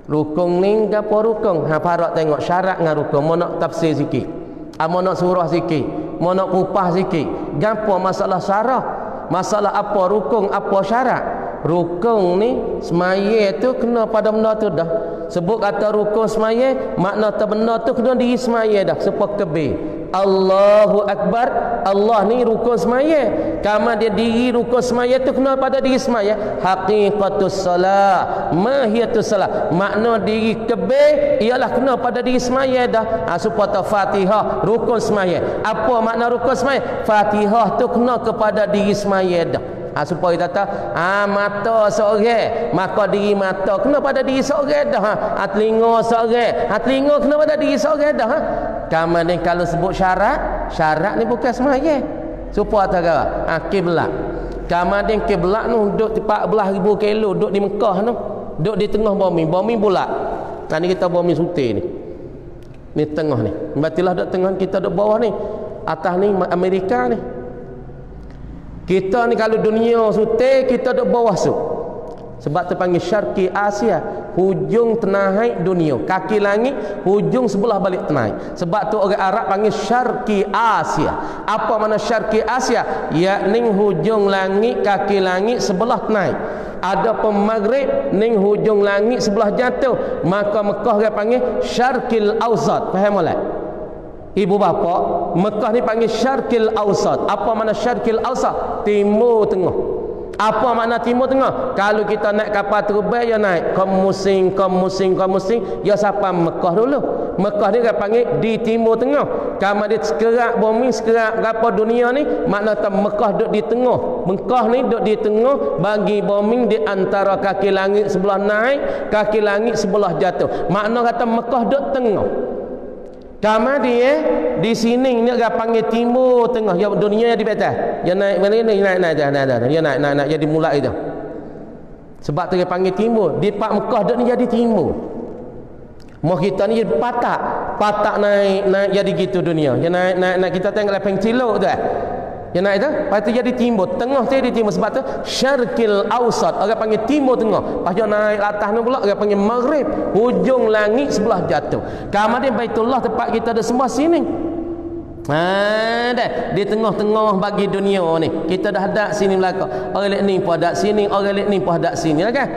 Rukun ni apa rukun? Parak tengok syarat dengan rukun. Mau nak tafsir sikit, mau nak surah sikit, mau nak kupas sikit. Gapo masalah syarah? Masalah apa rukun, apa syarat? Rukun ni semaya tu kena pada benda tu dah. Sebut kata rukun semaya, makna tu benda tu kena diri semaya dah. Seperti kebir Allahu Akbar. Allah ni rukun semaya. Kama dia diri rukun semaya tu kena pada diri semaya. Haqiqatus salah, mahiyatus salah. Makna diri kebir ialah kena pada diri semaya dah. Supaya Fatihah rukun semaya. Apa makna rukun semaya? Fatihah tu kena kepada diri semaya dah. Supaya kata mata seorang, maka diri mata kena pada diri seorang dah. Telinga seorang, telinga kena pada diri seorang dah. Kamu ni kalau sebut syarat ni bukan semaya. Supaya kata kiblat. Kamu ni kiblat tu duduk 14,000 kilo, duduk di Mekah tu, duduk di tengah bumi bulat. Ni kita bumi suti ni. Ni tengah ni. Batilah duduk tengah, kita duduk bawah ni. Atas ni Amerika ni. Kita ni kalau dunia suti, kita duduk bawah su. Sebab terpanggil Syarqi Asia, hujung tenahai dunia. Kaki langit, hujung sebelah balik tenahai. Sebab tu orang Arab panggil Syarqi Asia. Apa makna Syarqi Asia? Yakni hujung langit, kaki langit sebelah tenahai. Ada pun Maghrib, ning hujung langit sebelah jatuh. Maka Mekah dia panggil Syarqil Awsat. Faham tak? Ibu bapa, Mekah ni panggil Syarqil Awsat. Apa makna Syarqil Awsat? Timur tengah. Apa makna timur tengah? Kalau kita naik kapal terbang, ya naik ke musim, ya sampai Mekah dulu. Mekah ni dia panggil di timur tengah. Kamu dia sekerak bumi, sekerak berapa dunia ni, makna Mekah duduk di tengah. Mekah ni duduk di tengah bagi bumi di antara kaki langit sebelah naik, kaki langit sebelah jatuh. Makna kata Mekah duduk tengah. Kamu dia di sini ni dia panggil timur tengah. Ya dunia di atas. Ya naik mana ni naik. Ya naik jadi mulai itu. Sebab tu dia panggil timur. Di Pak Mekah duk ni jadi timur. Mau kita ni jadi patak naik jadi gitu dunia. Ya naik kita tengok lepeng cilok tu. Ya naik tu, lepas tu jadi timur, tengah tu jadi timur. Sebab tu Syarqil Awsat, orang panggil timur tengah. Lepas tu naik atas ni pula orang panggil Maghrib, hujung langit sebelah jatuh. Kemudian Baitullah tempat kita ada sembah sini. Dah di tengah-tengah bagi dunia ni. Kita dah hadap sini belakang. Orang lihat ni pun hadap sini, orang lihat ni pun hadap sini lah kan.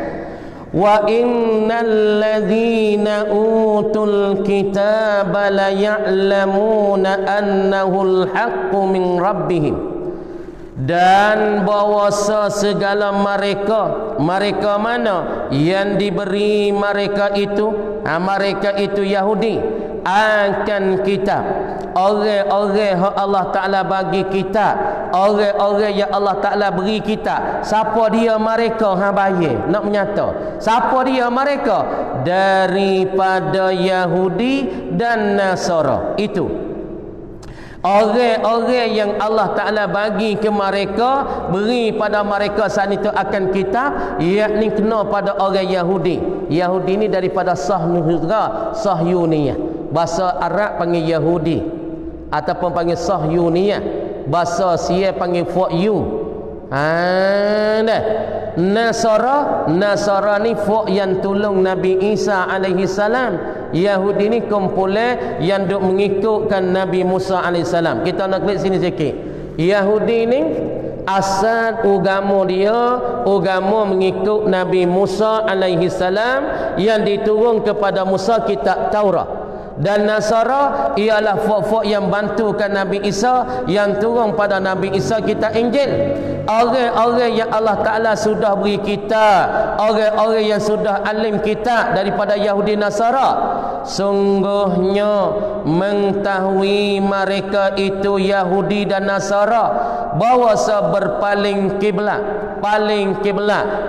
Wa innal ladzina utul kitaba la ya'lamuna annahul haqqu min rabbihim. Dan bahawasa segala mereka mana yang diberi mereka itu Yahudi akan kitab, orang-orang yang Allah Ta'ala bagi kitab, orang-orang yang Allah Ta'ala beri kitab. Siapa dia mereka? Bayar nak menyata. Siapa dia mereka? Daripada Yahudi dan Nasara. Itu orang-orang yang Allah Ta'ala bagi ke mereka, beri pada mereka saat itu akan kitab, yakni kena pada orang Yahudi. Yahudi ni daripada Sahyuniyah. Bahasa Arab panggil Yahudi ataupun panggil Sahyuniyah. Bahasa Sia panggil for you. Nasara ni fok yang tolong Nabi Isa alaihi salam. Yahudi ni kumpulan yang duk mengikutkan Nabi Musa alaihi salam. Kita nak klik sini sikit. Yahudi ni asal agama dia agama mengikut Nabi Musa alaihi salam yang diturun kepada Musa kitab Taurat. Dan Nasara ialah fok-fok yang bantukan Nabi Isa yang turun pada Nabi Isa kitab Injil. Orang-orang yang Allah Ta'ala sudah beri kitab, orang-orang yang sudah alim kitab daripada Yahudi Nasara, sungguhnya mengetahui mereka itu Yahudi dan Nasara bahawasa berpaling kiblat,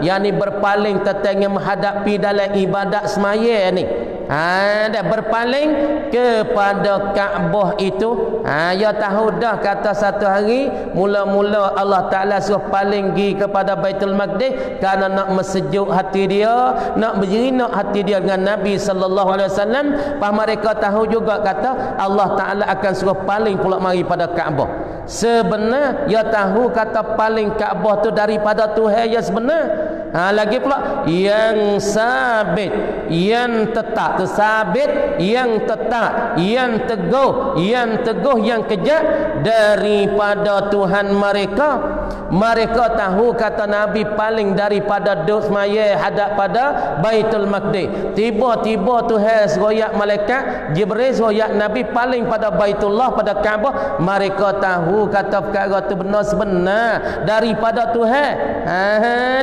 yakni berpaling tetangga menghadapi dalam ibadat semaya ni. Dah berpaling kepada Kaabah itu. Ya tahu dah kata satu hari mula-mula Allah Ta'ala suruh paling pergi kepada Baitul Maqdis kerana nak mensejuk hati dia, nak berjinak hati dia dengan Nabi sallallahu alaihi wasallam. Pas mereka tahu juga kata Allah Ta'ala akan suruh paling pula mari pada Kaabah. Sebenar ya tahu kata paling Kaabah tu daripada Tuhan yang sebenar. Lagi pula yang sabit, yang tetap, sabit, yang tetap, yang teguh, yang kejat daripada Tuhan mereka. Mereka tahu kata Nabi paling daripada duk semaya hadap pada Baitul Maqdis. Tiba-tiba Tuhan royak malaikat Jibril royak Nabi paling pada Baitullah, pada Kaabah. Mereka tahu kata perkara tu benar sebenar daripada Tuhan.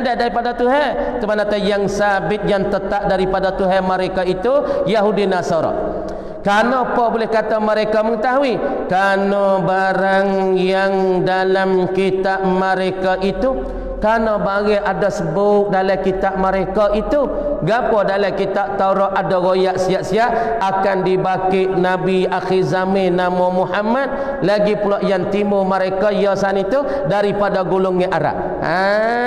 Daripada Tuhan. Itu mana yang sabit, yang tetap daripada Tuhan mereka itu Yahudi Nasara. Kenapa boleh kata mereka mengetahui? Kerana barang yang dalam kitab mereka itu, kerana barang ada sebut dalam kitab mereka itu, gapo dalam kitab Taurat ada royak siap-siap akan dibakit Nabi akhir zaman nama Muhammad, lagi pula yang timur mereka yasan itu daripada golongan Arab.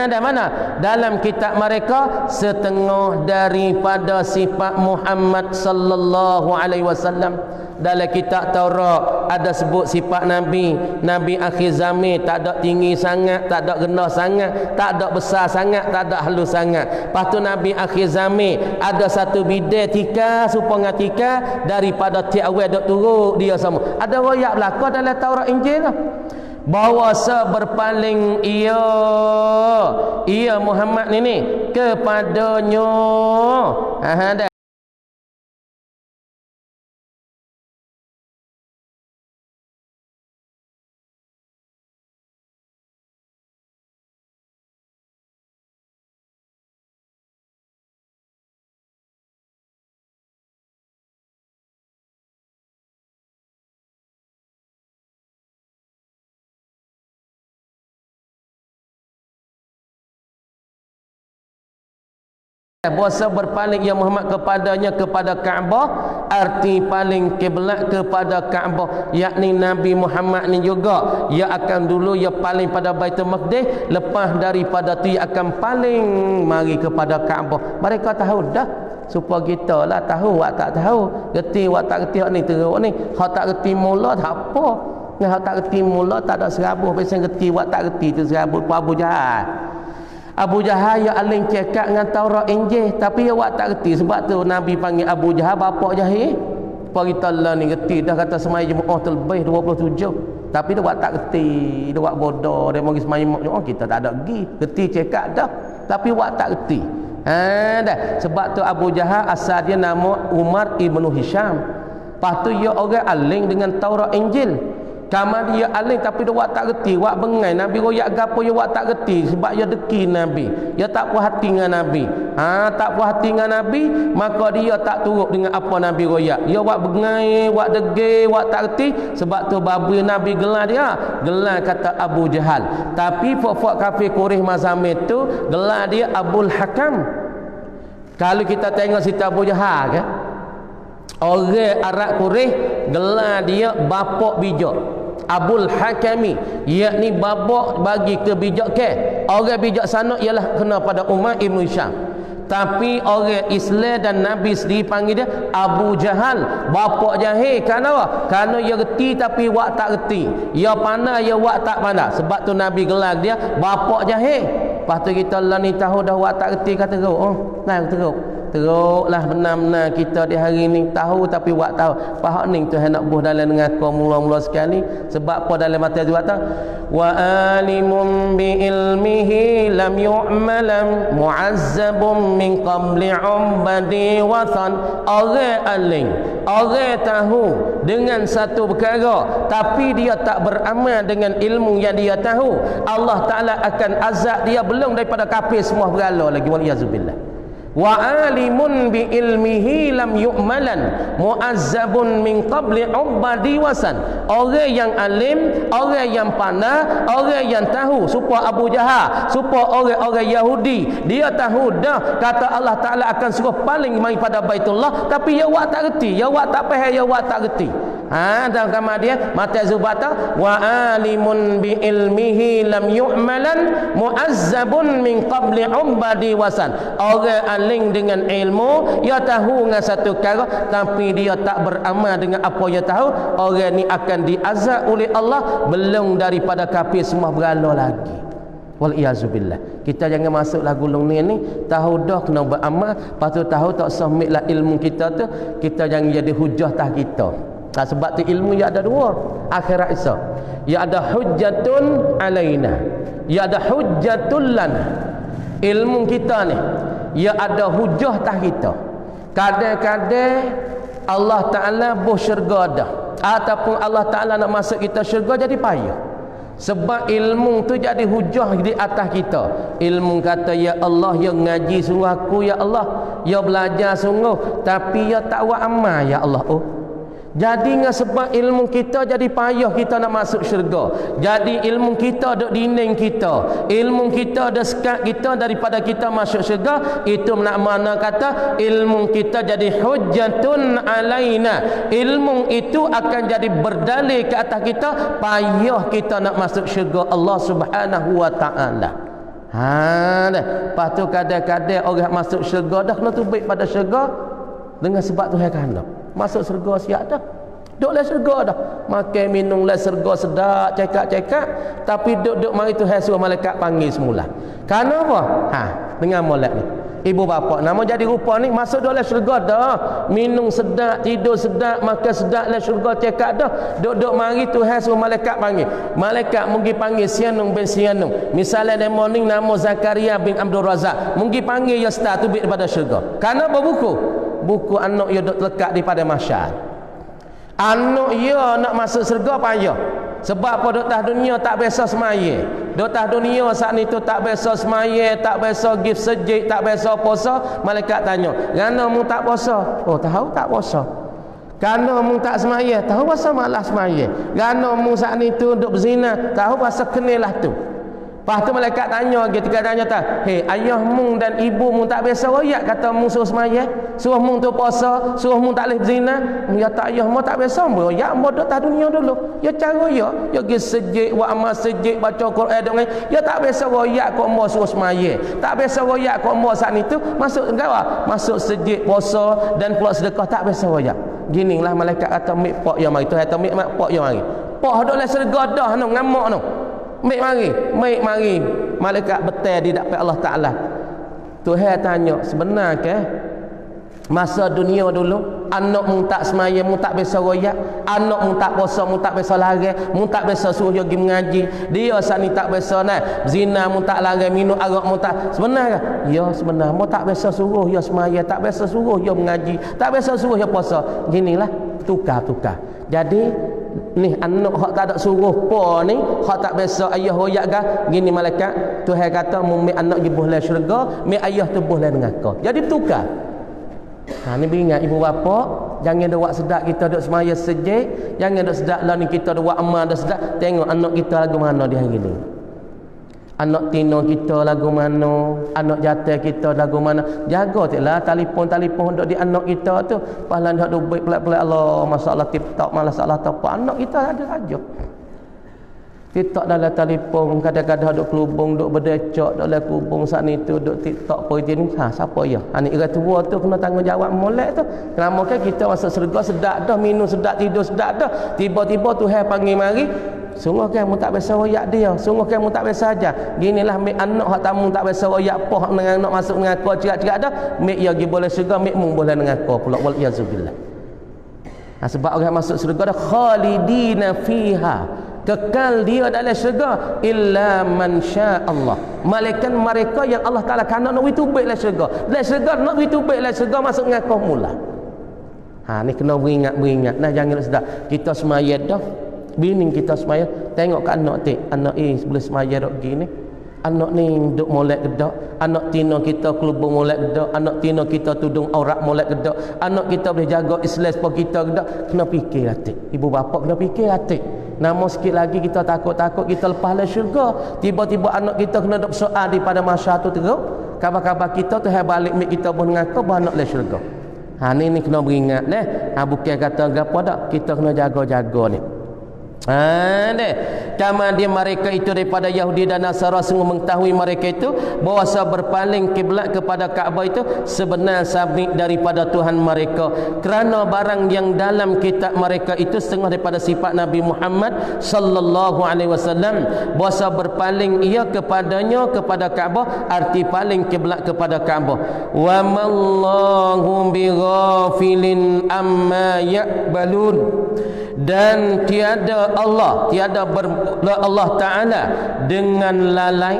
Dari mana? Dalam kitab mereka setengah daripada sifat Muhammad sallallahu alaihi wasallam. Dalam kitab Taurat ada sebut sifat Nabi akhir zaman, tak ada tinggi sangat, tak ada rendah sangat, tak ada besar sangat, tak ada halus sangat. Lepas tu Nabi akhir zaman ada satu bidai tika supaya tika daripada tiap awal dok turut dia sama. Ada royak belaka dalam Taurat Injil bahawa berpaling ia Muhammad ni kepadanya. Ada Puasa berpaling ya Muhammad kepadanya, kepada Kaabah, arti paling kiblat kepada Kaabah, yakni Nabi Muhammad ni juga ia akan dulu ia paling pada Baitul Maqdis, lepas daripada tu ia akan paling mari kepada Kaabah. Mereka tahu dah, supaya kita lah tahu, wak tak tahu, reti wak tak reti ni teruk ni, hak tak reti mula tak apa, hak tak reti mula tak ada serabut, pasal reti wak tak reti tu serabut Abu Jahal. Abu Jahal ya aling cekak dengan Taurat Injil, tapi ya wak tak reti. Sebab tu Nabi panggil Abu Jahal bapak jahil. Paritala ni reti dah kata semaya Jumaat terlebih 27, tapi dia wak tak reti, dia wak bodoh, dia mari semaya Jumaat kita tak ada pergi, reti cekak dah, tapi wak tak reti. Dah. Sebab tu Abu Jahal asal dia nama Umar ibnu Hisham. Lepas tu ya orang aling dengan Taurat Injil. Kamar dia alim tapi dia wak tak reti, wak bengai Nabi royak gapo ya wak tak reti, sebab dia deki Nabi, dia tak puas hati dengan Nabi. Tak puas hati dengan Nabi, maka dia tak turut dengan apa Nabi royak. Dia wak bengai, wak degil, wak tak reti. Sebab tu babu Nabi gelar dia, gelar kata Abu Jahal. Tapi fok-fok kafir Quraisy masa itu gelar dia Abul Hakam. Kalau kita tengok cerita Abu Jahal kan, orang Arab Quraisy gelar dia bapak bijak, Abul Hakami, yakni babak bagi kebijakan. Orang bijaksana ialah kena pada Umar ibnu Hisham. Tapi orang Islam dan Nabi sendiri panggil dia Abu Jahal, bapak jahil. Kenapa? Kerana dia reti tapi wak tak reti, dia pandai dia wak tak pandai. Sebab tu Nabi gelar dia bapak jahil. Lepas tu kita lah ni tahu dah wak tak reti, kata teruk. Teruklah benar-benar kita di hari ni tahu tapi wak tahu. Pahak ni Tuhan nak buh dalam dengan kau mula-mula sekali. Sebab apa dalam mata juga tahu, wa alimun bi ilmihi lam yu'malam mu'azzabun min qabli umbadi wathan. Orang alim, orang tahu dengan satu perkara tapi dia tak beramal dengan ilmu yang dia tahu, Allah Ta'ala akan azab dia belum daripada kafir semua berhala lagi, waliyazubillah. Wa alimun bi ilmihi lam yu'malan mu'azzabun min qabli ubadi wasan. Orang yang alim, orang yang pandai, orang yang tahu. Supaya Abu Jahal, supaya orang-orang Yahudi, dia tahu dah kata Allah Ta'ala akan suruh paling mari pada Baitullah, tapi ya wak tak reti, ya wak tak faham, ya wak tak reti. Dalam kamar dia mata zubata wa alimun bi ilmihi lam yu'malan mu'azzabun min qabli ubadi wasan. Orang alim dengan ilmu, dia tahu dengan satu perkara tapi dia tak beramal dengan apa dia tahu, orang ni akan diazab oleh Allah belum daripada kafir semua berhala lagi. Waliyazubillah. Kita jangan masuklah gulung ni tahu dah kena beramal, lepas tu tahu tak sahmitlah ilmu kita tu, kita jangan jadi hujah tah kita. Sebab tu ilmu ya ada dua akhirat esok. Ya ada hujjatun alaina, ia ada hujjatul lana. Ilmu kita ni ia ada hujah atas kita. Kadang-kadang Allah Ta'ala boh syurga dah, ataupun Allah Ta'ala nak masuk kita syurga jadi payah. Sebab ilmu tu jadi hujah di atas kita. Ilmu kata, ya Allah, ya ngaji sungguh aku, ya Allah, ya belajar sungguh, tapi ya tak buat amal, ya Allah. Oh, jadi sebab ilmu kita jadi payah kita nak masuk syurga. Jadi ilmu kita duk dinding kita, ilmu kita ada sekat kita daripada kita masuk syurga. Itu nak mana kata ilmu kita jadi hujjatun alaina. Ilmu itu akan jadi berdalil ke atas kita, payah kita nak masuk syurga Allah Subhanahu wa taala. Lepas tu kadang-kadang orang masuk syurga dah kena tubik pada syurga dengan sebab Tuhan kehendak. Masuk syurga siap dah, duduk lah syurga dah, makan minum lah syurga sedap, cekak-cekak, tapi duduk mari Tuhan suruh malaikat panggil semula. Kerana apa? Dengan molek ni ibu bapa nama jadi rupa ni masuk dalam syurga dah, minum sedap, tidur sedap, makan sedap lah syurga, cekak dah, duduk mari Tuhan suruh malaikat panggil. Malaikat mungkin panggil Sianung bin Sianung, misalnya nama ni nama Zakaria bin Abdul Razak, mungkin panggil ya start tubik daripada syurga. Kerana apa? Buku anak ia duk lekat di pada masyar. Anak ia nak masuk syurga payah. Sebab apa? Duk tah dunia tak biasa semaya. Duk tah dunia saat ni tu tak biasa semaya, tak biasa gift sejik, tak biasa puasa. Malaikat tanya, "Kerana mu tak puasa?" Oh, tahu tak puasa. Kerana mu tak semaya, tahu pasal malas semaya. Kerana mu saat ni tu duk berzina, tahu pasal kenelah tu. Lepas tu malaikat tanya, ketika tanya tak, "Hei, ayah mu dan ibu mu tak biasa royak kata mu suruh semaya, suruh mu tu puasa, suruh mu tak boleh berzina?" Ya tak, ayah mu tak biasa royak, mu duduk atas dunia dulu. Ya cara ya, ya pergi sejik, buat amal sejik, baca Quran dengan. Ya tak biasa royak kok mu suruh semaya. Tak biasa royak kok mu saat itu masuk gawa, masuk sejik, puasa dan pula sedekah, tak biasa royak. Ginilah malaikat kata, "Mik pak ya mari." Tu kata, "Mik mak pak ya mari." Pak duduk dalam syurga dah no, ngamak no. Mik mari. Malaikat betul di dapat Allah Ta'ala. Tuhan tanya, sebenar ke masa dunia dulu anak mu tak semaya, mu tak biasa royak, anak mu tak puasa, mu tak biasa lari, mu tak biasa suruh dia pergi mengaji, dia saat ni tak biasa zina, mu tak lari, minum arak mu tak, sebenar ke? Ya sebenar. Mu tak biasa suruh dia semaya, tak biasa suruh dia mengaji, tak biasa suruh dia puasa. Ginilah tukar. Jadi ni anak hak tak ada suruh apa ni, hak tak biasa ayah royak gah, gini malaikat Tuhan kata mumi anak gibuh la syurga, mi ayah tubuh la neraka. Jadi bertukar. Ni beringat ibu bapa, jangan buat sedap kita duk semaya sejik, jangan duk sedap lah ni kita duk buat amal dah sedap. Tengok anak kita lagu mana di hari ni. Anak tino kita lagu mana, anak jatuh kita lagu mana. Jaga taklah telefon duk di anak kita tu. Pahala dak duk pelik-pelik Allah, masalah TikTok, masalah apa. Anak kita ada saja. TikTok dalam telefon, kadang-kadang duk kelubung, duk berdecok dalam kubung saat ni tu duk TikTok apa je ni. Siapa ya? Anak ira tua tu kena tanggungjawab molek tu. Kenapa kan kita masuk syurga sedap dah, minum sedap, tidur sedap dah. Tiba-tiba Tuhan panggil mari. Sungguh kamu tak biasa royak dia, sungguh kamu tak biasa aja. Ginilah mik anak hak tamu tak biasa royak poh dengan anak masuk dengan kau cerak-cerak dah, mik ya gi boleh syurga, mik mung boleh dengan kau pula, wal yazubillah. Sebab orang masuk syurga dah khalidina fiha, kekal dia dalam syurga, illa man syaa Allah. Malaikat mereka yang Allah Taala kana nak witubik dalam syurga. Dalam syurga nak witubik dalam syurga masuk dengan kau mula. Ni kena beringat. Nah jangan sedap. Kita semaya dah. Bini kita semaya, tengok ke anak anak boleh semaya dok gini. Anak ni duk molek gedak, anak tino kita kelubung molek gedak, anak tino kita tudung aurat molek gedak, anak kita boleh jaga Islam sepuluh kita gedak. Kena fikir hati. Ibu bapa kena fikir hati. Nama sikit lagi kita takut-takut kita lepas le syurga, tiba-tiba anak kita kena dok soal di pada masa tu teruk. Kabar-kabar kita tu hai balik mik kita pun dengan kau anak le syurga. Ni kena beringat bukan kata gapo dak, kita kena jaga-jaga ni. Kama dia mereka itu daripada Yahudi dan Nasara sungguh mengetahui mereka itu bahwasa berpaling kiblat kepada Kaabah itu sebenar sabit daripada Tuhan mereka, kerana barang yang dalam kitab mereka itu setengah daripada sifat Nabi Muhammad sallallahu alaihi wasallam, bahwasa berpaling ia kepadanya kepada Kaabah, arti paling kiblat kepada Kaabah. Wa mallahu bighafilin amma ya'balun, dan tiada Allah Ta'ala dengan lalai.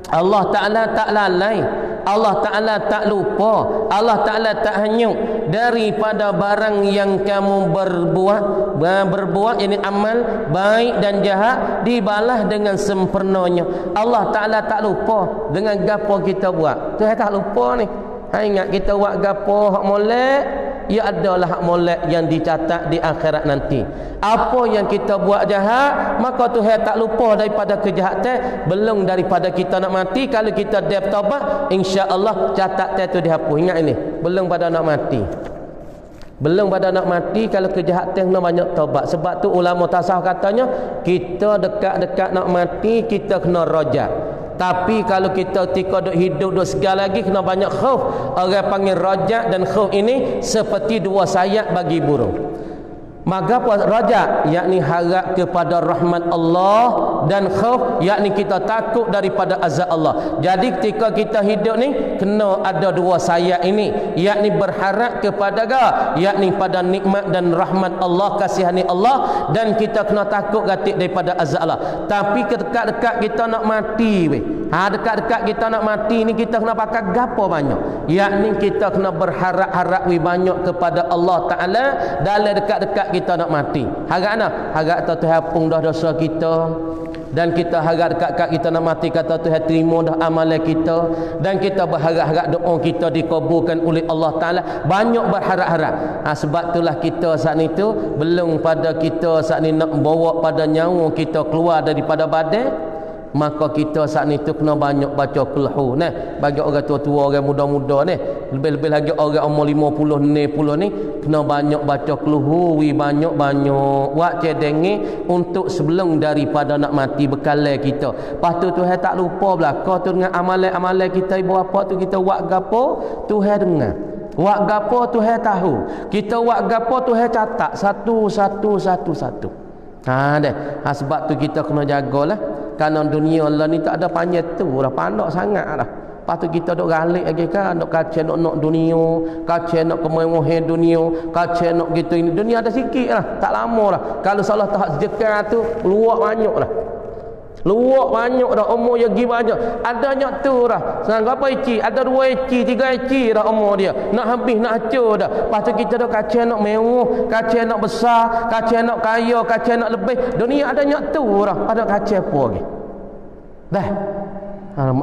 Allah Ta'ala tak lalai, Allah Ta'ala tak lupa, Allah Ta'ala tak hanyut daripada barang yang kamu berbuat ini amal baik dan jahat, dibalas dengan sempurnanya. Allah Ta'ala tak lupa dengan gapo kita buat. Tuhan tak lupa ni. Ingat kita buat gapo hak molek, ia adalah hak molek yang dicatat di akhirat nanti. Apa yang kita buat jahat, maka Tuhan tak lupa daripada kejahatan belum daripada kita nak mati. Kalau kita dia taubat, insya-Allah catatan itu dihapus. Ingat ini, belum pada nak mati. Belum pada nak mati kalau kejahatan kena banyak taubat. Sebab tu ulama tasawuf katanya, kita dekat-dekat nak mati kita kena rojak. Tapi kalau kita ketika duk hidup duk segar lagi kena banyak khauf. Orang panggil rajak dan khauf ini seperti dua sayap bagi burung. Maka apa rajak? Yakni harap kepada rahmat Allah, dan khauf yakni kita takut daripada azab Allah. Jadi ketika kita hidup ni kena ada dua sayap ini, yakni berharap kepada yakni pada nikmat dan rahmat Allah, kasihani Allah, dan kita kena takut gatik daripada azab Allah. Tapi dekat-dekat kita nak mati dekat-dekat kita nak mati ni kita kena pakai gapo banyak, yakni kita kena berharap-harap banyak kepada Allah Ta'ala dalam dekat-dekat kita nak mati. Harap mana? Harap Tuhan hapung dah dosa kita, dan kita harap dekat-dekat kita nak mati kata Tuhan terima dah amalan kita, dan kita berharap-harap doa kita dikabulkan oleh Allah Ta'ala. Banyak berharap-harap. Sebab itulah kita saat itu belum pada kita saat ini nak bawa pada nyawa kita keluar daripada badan, maka kita saat ni tu kena banyak baca kulhu nah, bagi orang tua-tua, orang muda-muda ni, lebih-lebih lagi orang umur 50 60 ni kena banyak baca kulhu, banyak-banyak buat cedengi untuk sebelum daripada nak mati bekalan kita. Lepas tu Tuhan tak lupa belaka tu dengan amalan-amalan kita ibu bapa tu, kita buat gapo Tuhan dengar, buat gapo Tuhan tahu, kita buat gapo Tuhan catat satu. Sebab tu kita kena jagalah. Kerana dunia Allah ni tak ada panjang tu dah, pandai sangat dah. Lepas tu kita duk galik lagi kan, duk kacau nak dunia, kacau nak kemewahan dunia, kacau nak gitu ini. Dunia ada sikit lah, tak lama lah. Kalau salah tahap sejekar tu luak banyak lah. Luak banyak dah, umur yang pergi banyak. Adanya tu dah. Sekarang berapa eci? Ada 2 eci, 3 eci dah umur dia. Nak habis, nak hancur dah. Lepas tu kita dah kacau nak mewah, kacau nak besar, kacau nak kaya, kacau nak lebih. Dunia adanya tu dah. Ada kacau apa lagi? Dah.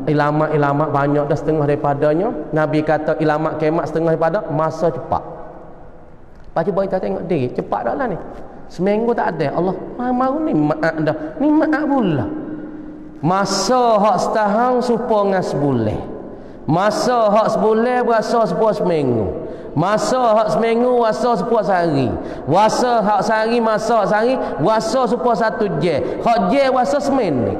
Ilamat banyak dah, setengah daripadanya. Nabi kata ilamat kiamat setengah daripada masa cepat. Lepas tu kita tengok diri, cepat dah lah ni. Seminggu tak ada. Allah mahu ni maaf dah. Ni maaf pula. Masa hak setahun supaya dengan sebulan. Masa hak sebulan berasa supaya seminggu. Masa hak seminggu berasa supaya sehari. Masa hak sehari masa hak sehari berasa supaya 1 jam. Hak jam berasa seminit.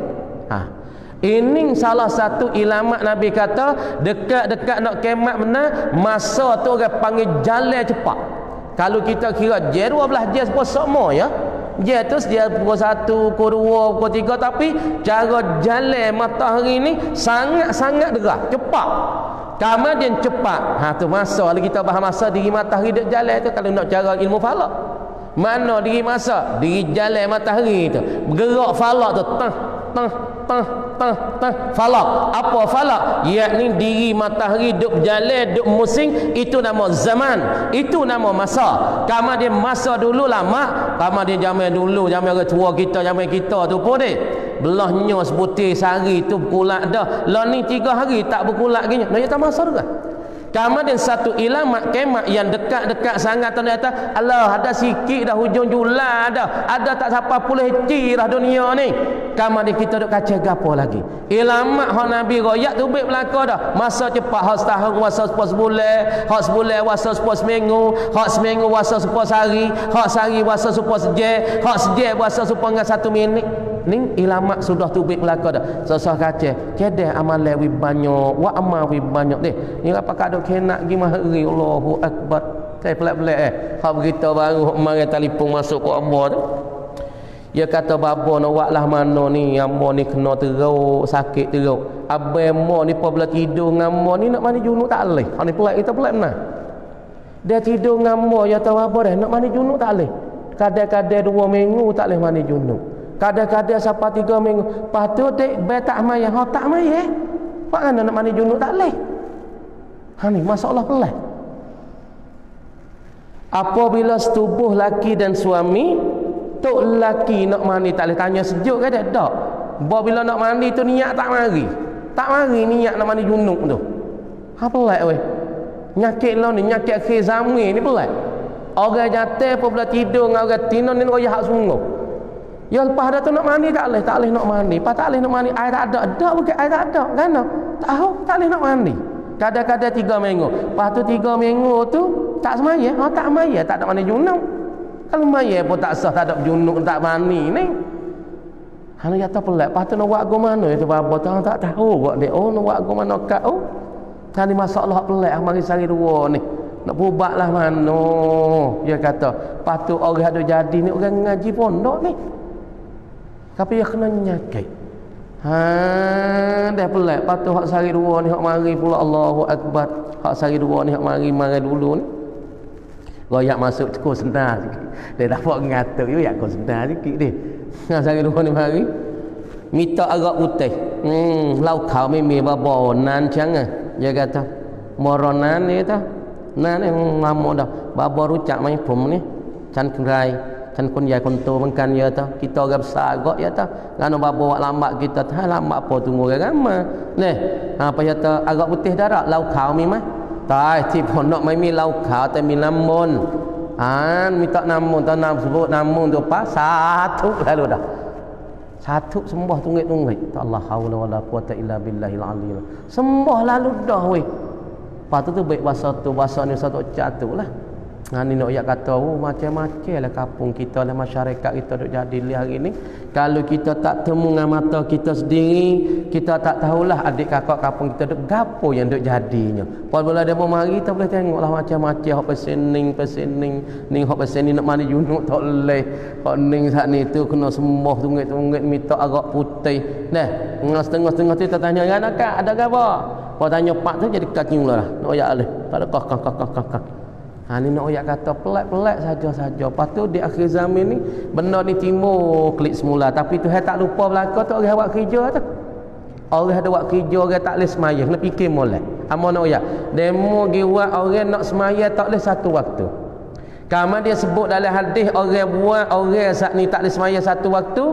Ini salah satu ilamat Nabi kata dekat-dekat nak kiamat benar, masa tu orang panggil jalan cepat. Kalau kita kira jam 12 jam sama ya. Jam tu dia pukul 1, pukul 2, pukul 3, tapi cara jalan matahari ni sangat-sangat deras, cepat. Kemudian cepat. Tu masa kalau kita bahas masa diri matahari dek jalan tu, kalau nak cara ilmu falak. Mana diri masa? Diri jalan matahari tu. Bergerak falak tu falak. Apa falak? Yakni diri matahari duk berjalan, duk musing, itu nama zaman, itu nama masa. Kemudian masa dulu lama, kemudian zaman dulu, zaman orang tua kita, zaman kita tu pun deh belahnya sebutir sehari tu berkulak dah. Lah ni 3 hari tak berkulak gini. Nah, tak masa juga. Kemudian satu ilamat kiamat yang dekat-dekat sangat ternyata Allah ada sikit dah hujung julan dah. Ada tak siapa pulih heci dah dunia ni. Kemudian kita duk kacau gapo lagi. Ilamat hak Nabi royak tu baik belaka dah. Masa cepat hak setahun wasa sepuluh sebulan, hak sebulan wasa sepuluh seminggu, hak seminggu wasa sepuluh sehari, hak sehari wasa sepuluh sejam, hak sejam wasa sepuluh dengan 1 minit. Ni ilamat sudah tu baik belaka dah. Sosah kacau. Kedai amalan wi banyak, wa amal wi banyak deh. Ni apa kadok kenak gi mahri Allahu akbar. Saya pelik-pelik hak berita baru hak mari telefon masuk ke ambo tu. Dia kata babo nak buatlah mana ni, ambo ni kena teruk, sakit teruk. Abang ni apabila tidur dengan ambo ni nak mandi junub tak leh. Hak ni pelik kita pelik benar. Dia tidur dengan ambo ya tahu apa dah nak mandi junub tak leh. kadang-kadang 2 minggu tak boleh mandi junub, kadang-kadang sampai 3 minggu. Lepas tu tak mayah, tak mayah. Pak kan nak mandi junub tak boleh. Ni masalah pelik. Apabila setubuh laki dan suami, tok laki nak mandi tak boleh tanya sejuk ke tak? Tak. Bila nak mandi tu niat tak mari. Tak mari niat nak mandi junub tu. Pelik weh. Nyakit lo ni, nyakit akhir zaman ni pelik. Orang jatuh apabila tidur dengan orang tidur ni royak hak sungguh. Ya lepas dah tu nak mandi tak boleh nak mandi. Pas tak boleh nak mandi, air tak ada bukan air tak ada. Kan? Tahu tak boleh nak mandi. Kadang-kadang 3 minggu. Lepas tu 3 minggu tu tak semaya. Tak semaya, tak ada mandi junub. Kalau maya pun tak sah, tak ada junub, tak mandi ni. Hang kata pelik. Lepas tu nak buat go mana itu bapa tu tak tahu buat dia. Nak buat go mana kau? Kan ni masalah pelik mari sari dua ni. Nak bubatlah mana. Dia kata, lepas tu orang ada jadi ni orang ngaji pondok ni. Tapi dia kena nyakit. Dah pelik. Lepas tu hak sari dua ni hak mari pula Allahu Akbar. Hak sari dua ni hak mari dulu ni. Royak masuk cukup sebentar sikit. Dia dapat ngatuk you yak kau sebentar sikit dia. Sari dua ni mari. Minta agak putih. Lau kau mimi babo nan chang. Dia kata, "Moronan ni ta. Nan ni lama dah. Babo rucak mai pum ni. Chan kerai, chan kun yai kun tu bangkan ya ta. Kita orang besar agak ya ta. Ngano babo wak lambat kita ta lambat apa tunggu agama. Neh, apa ya ta agak putih darah lau kau mi mai. Tai ti pondok mai mi lau kauแต่มีน้ำมนต์minta namun tak nam sebut namun tu apa satu lalu dah satu sembah tunggit-tunggit Allah haula wala quwata illa billahil aliyil sembah lalu dah weh. Lepas tu baik bahasa ni satu catu lah. Ni nak yak kata macam-macam lah kampung kita lah, masyarakat kita duk jadi hari ni. Kalau kita tak temu dengan mata kita sendiri, kita tak tahulah adik kakak kampung kita duk gapo yang duk jadinya. Apabila dia mau mari kita boleh tengoklah macam-macam hak pesening ni hak pesening nak mandi junub tak leh. Hak ning sat ni tu kena sembah tunggit-tunggit minta arak putih. Nah, setengah-setengah tu kita tanya kan ada gapo? Kau tanya pak tu jadi kacing lah. Nak yak leh. Tak ada kak. Ni nak oyak kata pelik-pelik saja-saja. Lepas tu di akhir zaman ni benda ni timbul klik semula, tapi Tuhan tak lupa belaka tu orang buat kerja tu. Orang ada buat kerja orang tak boleh semaya, kena fikir molek. Amo nak oyak. Demo gi buat orang nak semaya tak boleh satu waktu. Kama dia sebut dalam hadis orang buat orang saat ni tak boleh semaya satu waktu.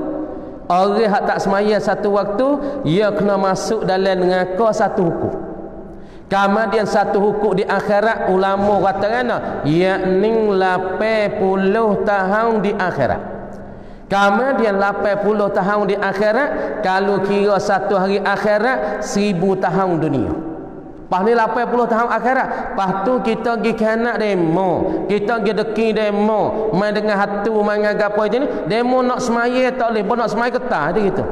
Orang hak tak semaya satu waktu, ia kena masuk dalam neraka satu hukum. Kemudian satu hukum di akhirat ulama kata kena yakni 80 tahun di akhirat. Kemudian 80 tahun di akhirat kalau kira satu hari akhirat 1000 tahun dunia. Pas ni 80 tahun akhirat. Pas tu kita pergi kanak demo, kita pergi deki demo, main dengan hatu, main dengan gapo je ni. Demo nak semaya tak boleh, nak semaya ketah dia gitu.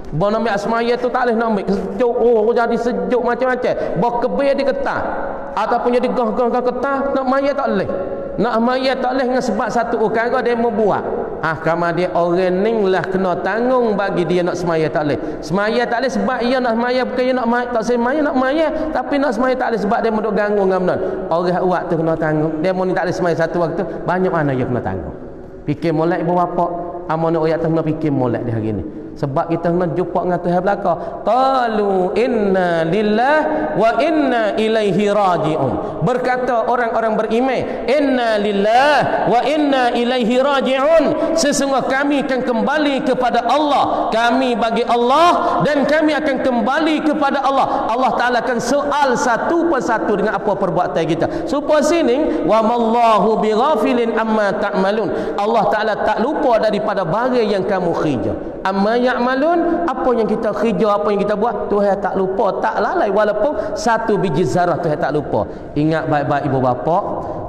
Bo nak ambil semaya tu tak boleh nak ambil sejuk, jadi sejuk macam-macam. Bo kebir di ketah ataupun jadi gah ketah, nak maya tak boleh. Nak maya tak boleh dengan sebab satu perkara dia mau buat. Kemudian orang ni lah kena tanggung bagi dia nak semaya tak boleh. Semaya tak boleh sebab ia nak semaya bukan ia nak maya, tak semaya nak maya, tapi nak semaya tak boleh sebab dia mau duk ganggu dengan benar. Orang buat tu kena tanggung. Dia mau ni tak boleh semaya satu waktu, banyak mana dia kena tanggung. Fikir molek ibu bapa, amonah oyat tu kena fikir molek di hari ni. Sebab kita nak jumpa dengan Tuhan belaka. Qalu inna lillah wa inna ilaihi raji'un. Berkata orang-orang beriman, inna lillah wa inna ilaihi raji'un. Sesungguhnya kami akan kembali kepada Allah. Kami bagi Allah dan kami akan kembali kepada Allah. Allah Ta'ala akan soal satu persatu dengan apa perbuatan kita. Supaya sini wa mallahu bighafilin amma ta'malun. Allah Ta'ala tak lupa daripada barang yang kamu kerja. Amma ya'malun, apa yang kita kerja, apa yang kita buat, Tuhan tak lupa, tak lalai walaupun satu biji zarah Tuhan tak lupa. Ingat baik-baik ibu bapa,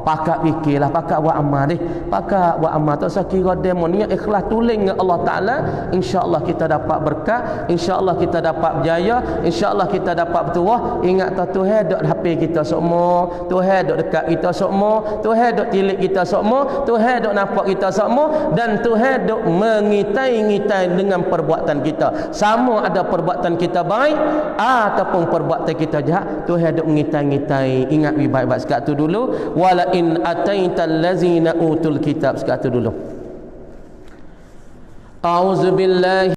pakak fikirlah, pakak buat amal deh. Pakak buat amal tak usah kira demo niat ikhlas tuling dengan Allah Taala, insya-Allah kita dapat berkat, insya-Allah kita dapat berjaya, insya-Allah kita dapat bertuah. Ingat tak Tuhan dok hati kita semua, Tuhan dok dekat kita semua, Tuhan dok tilik kita semua, Tuhan dok nampak kita semua dan Tuhan dok mengitai-ngitai dengan perbuatan kita. Sama ada perbuatan kita baik ataupun perbuatan kita jahat, Tuhan dok mengitai-ngitai. Ingat baik-baik sekat tu dulu. Wala in ataital ladzina utul kitab. Sekat tu dulu. A'udzubillahi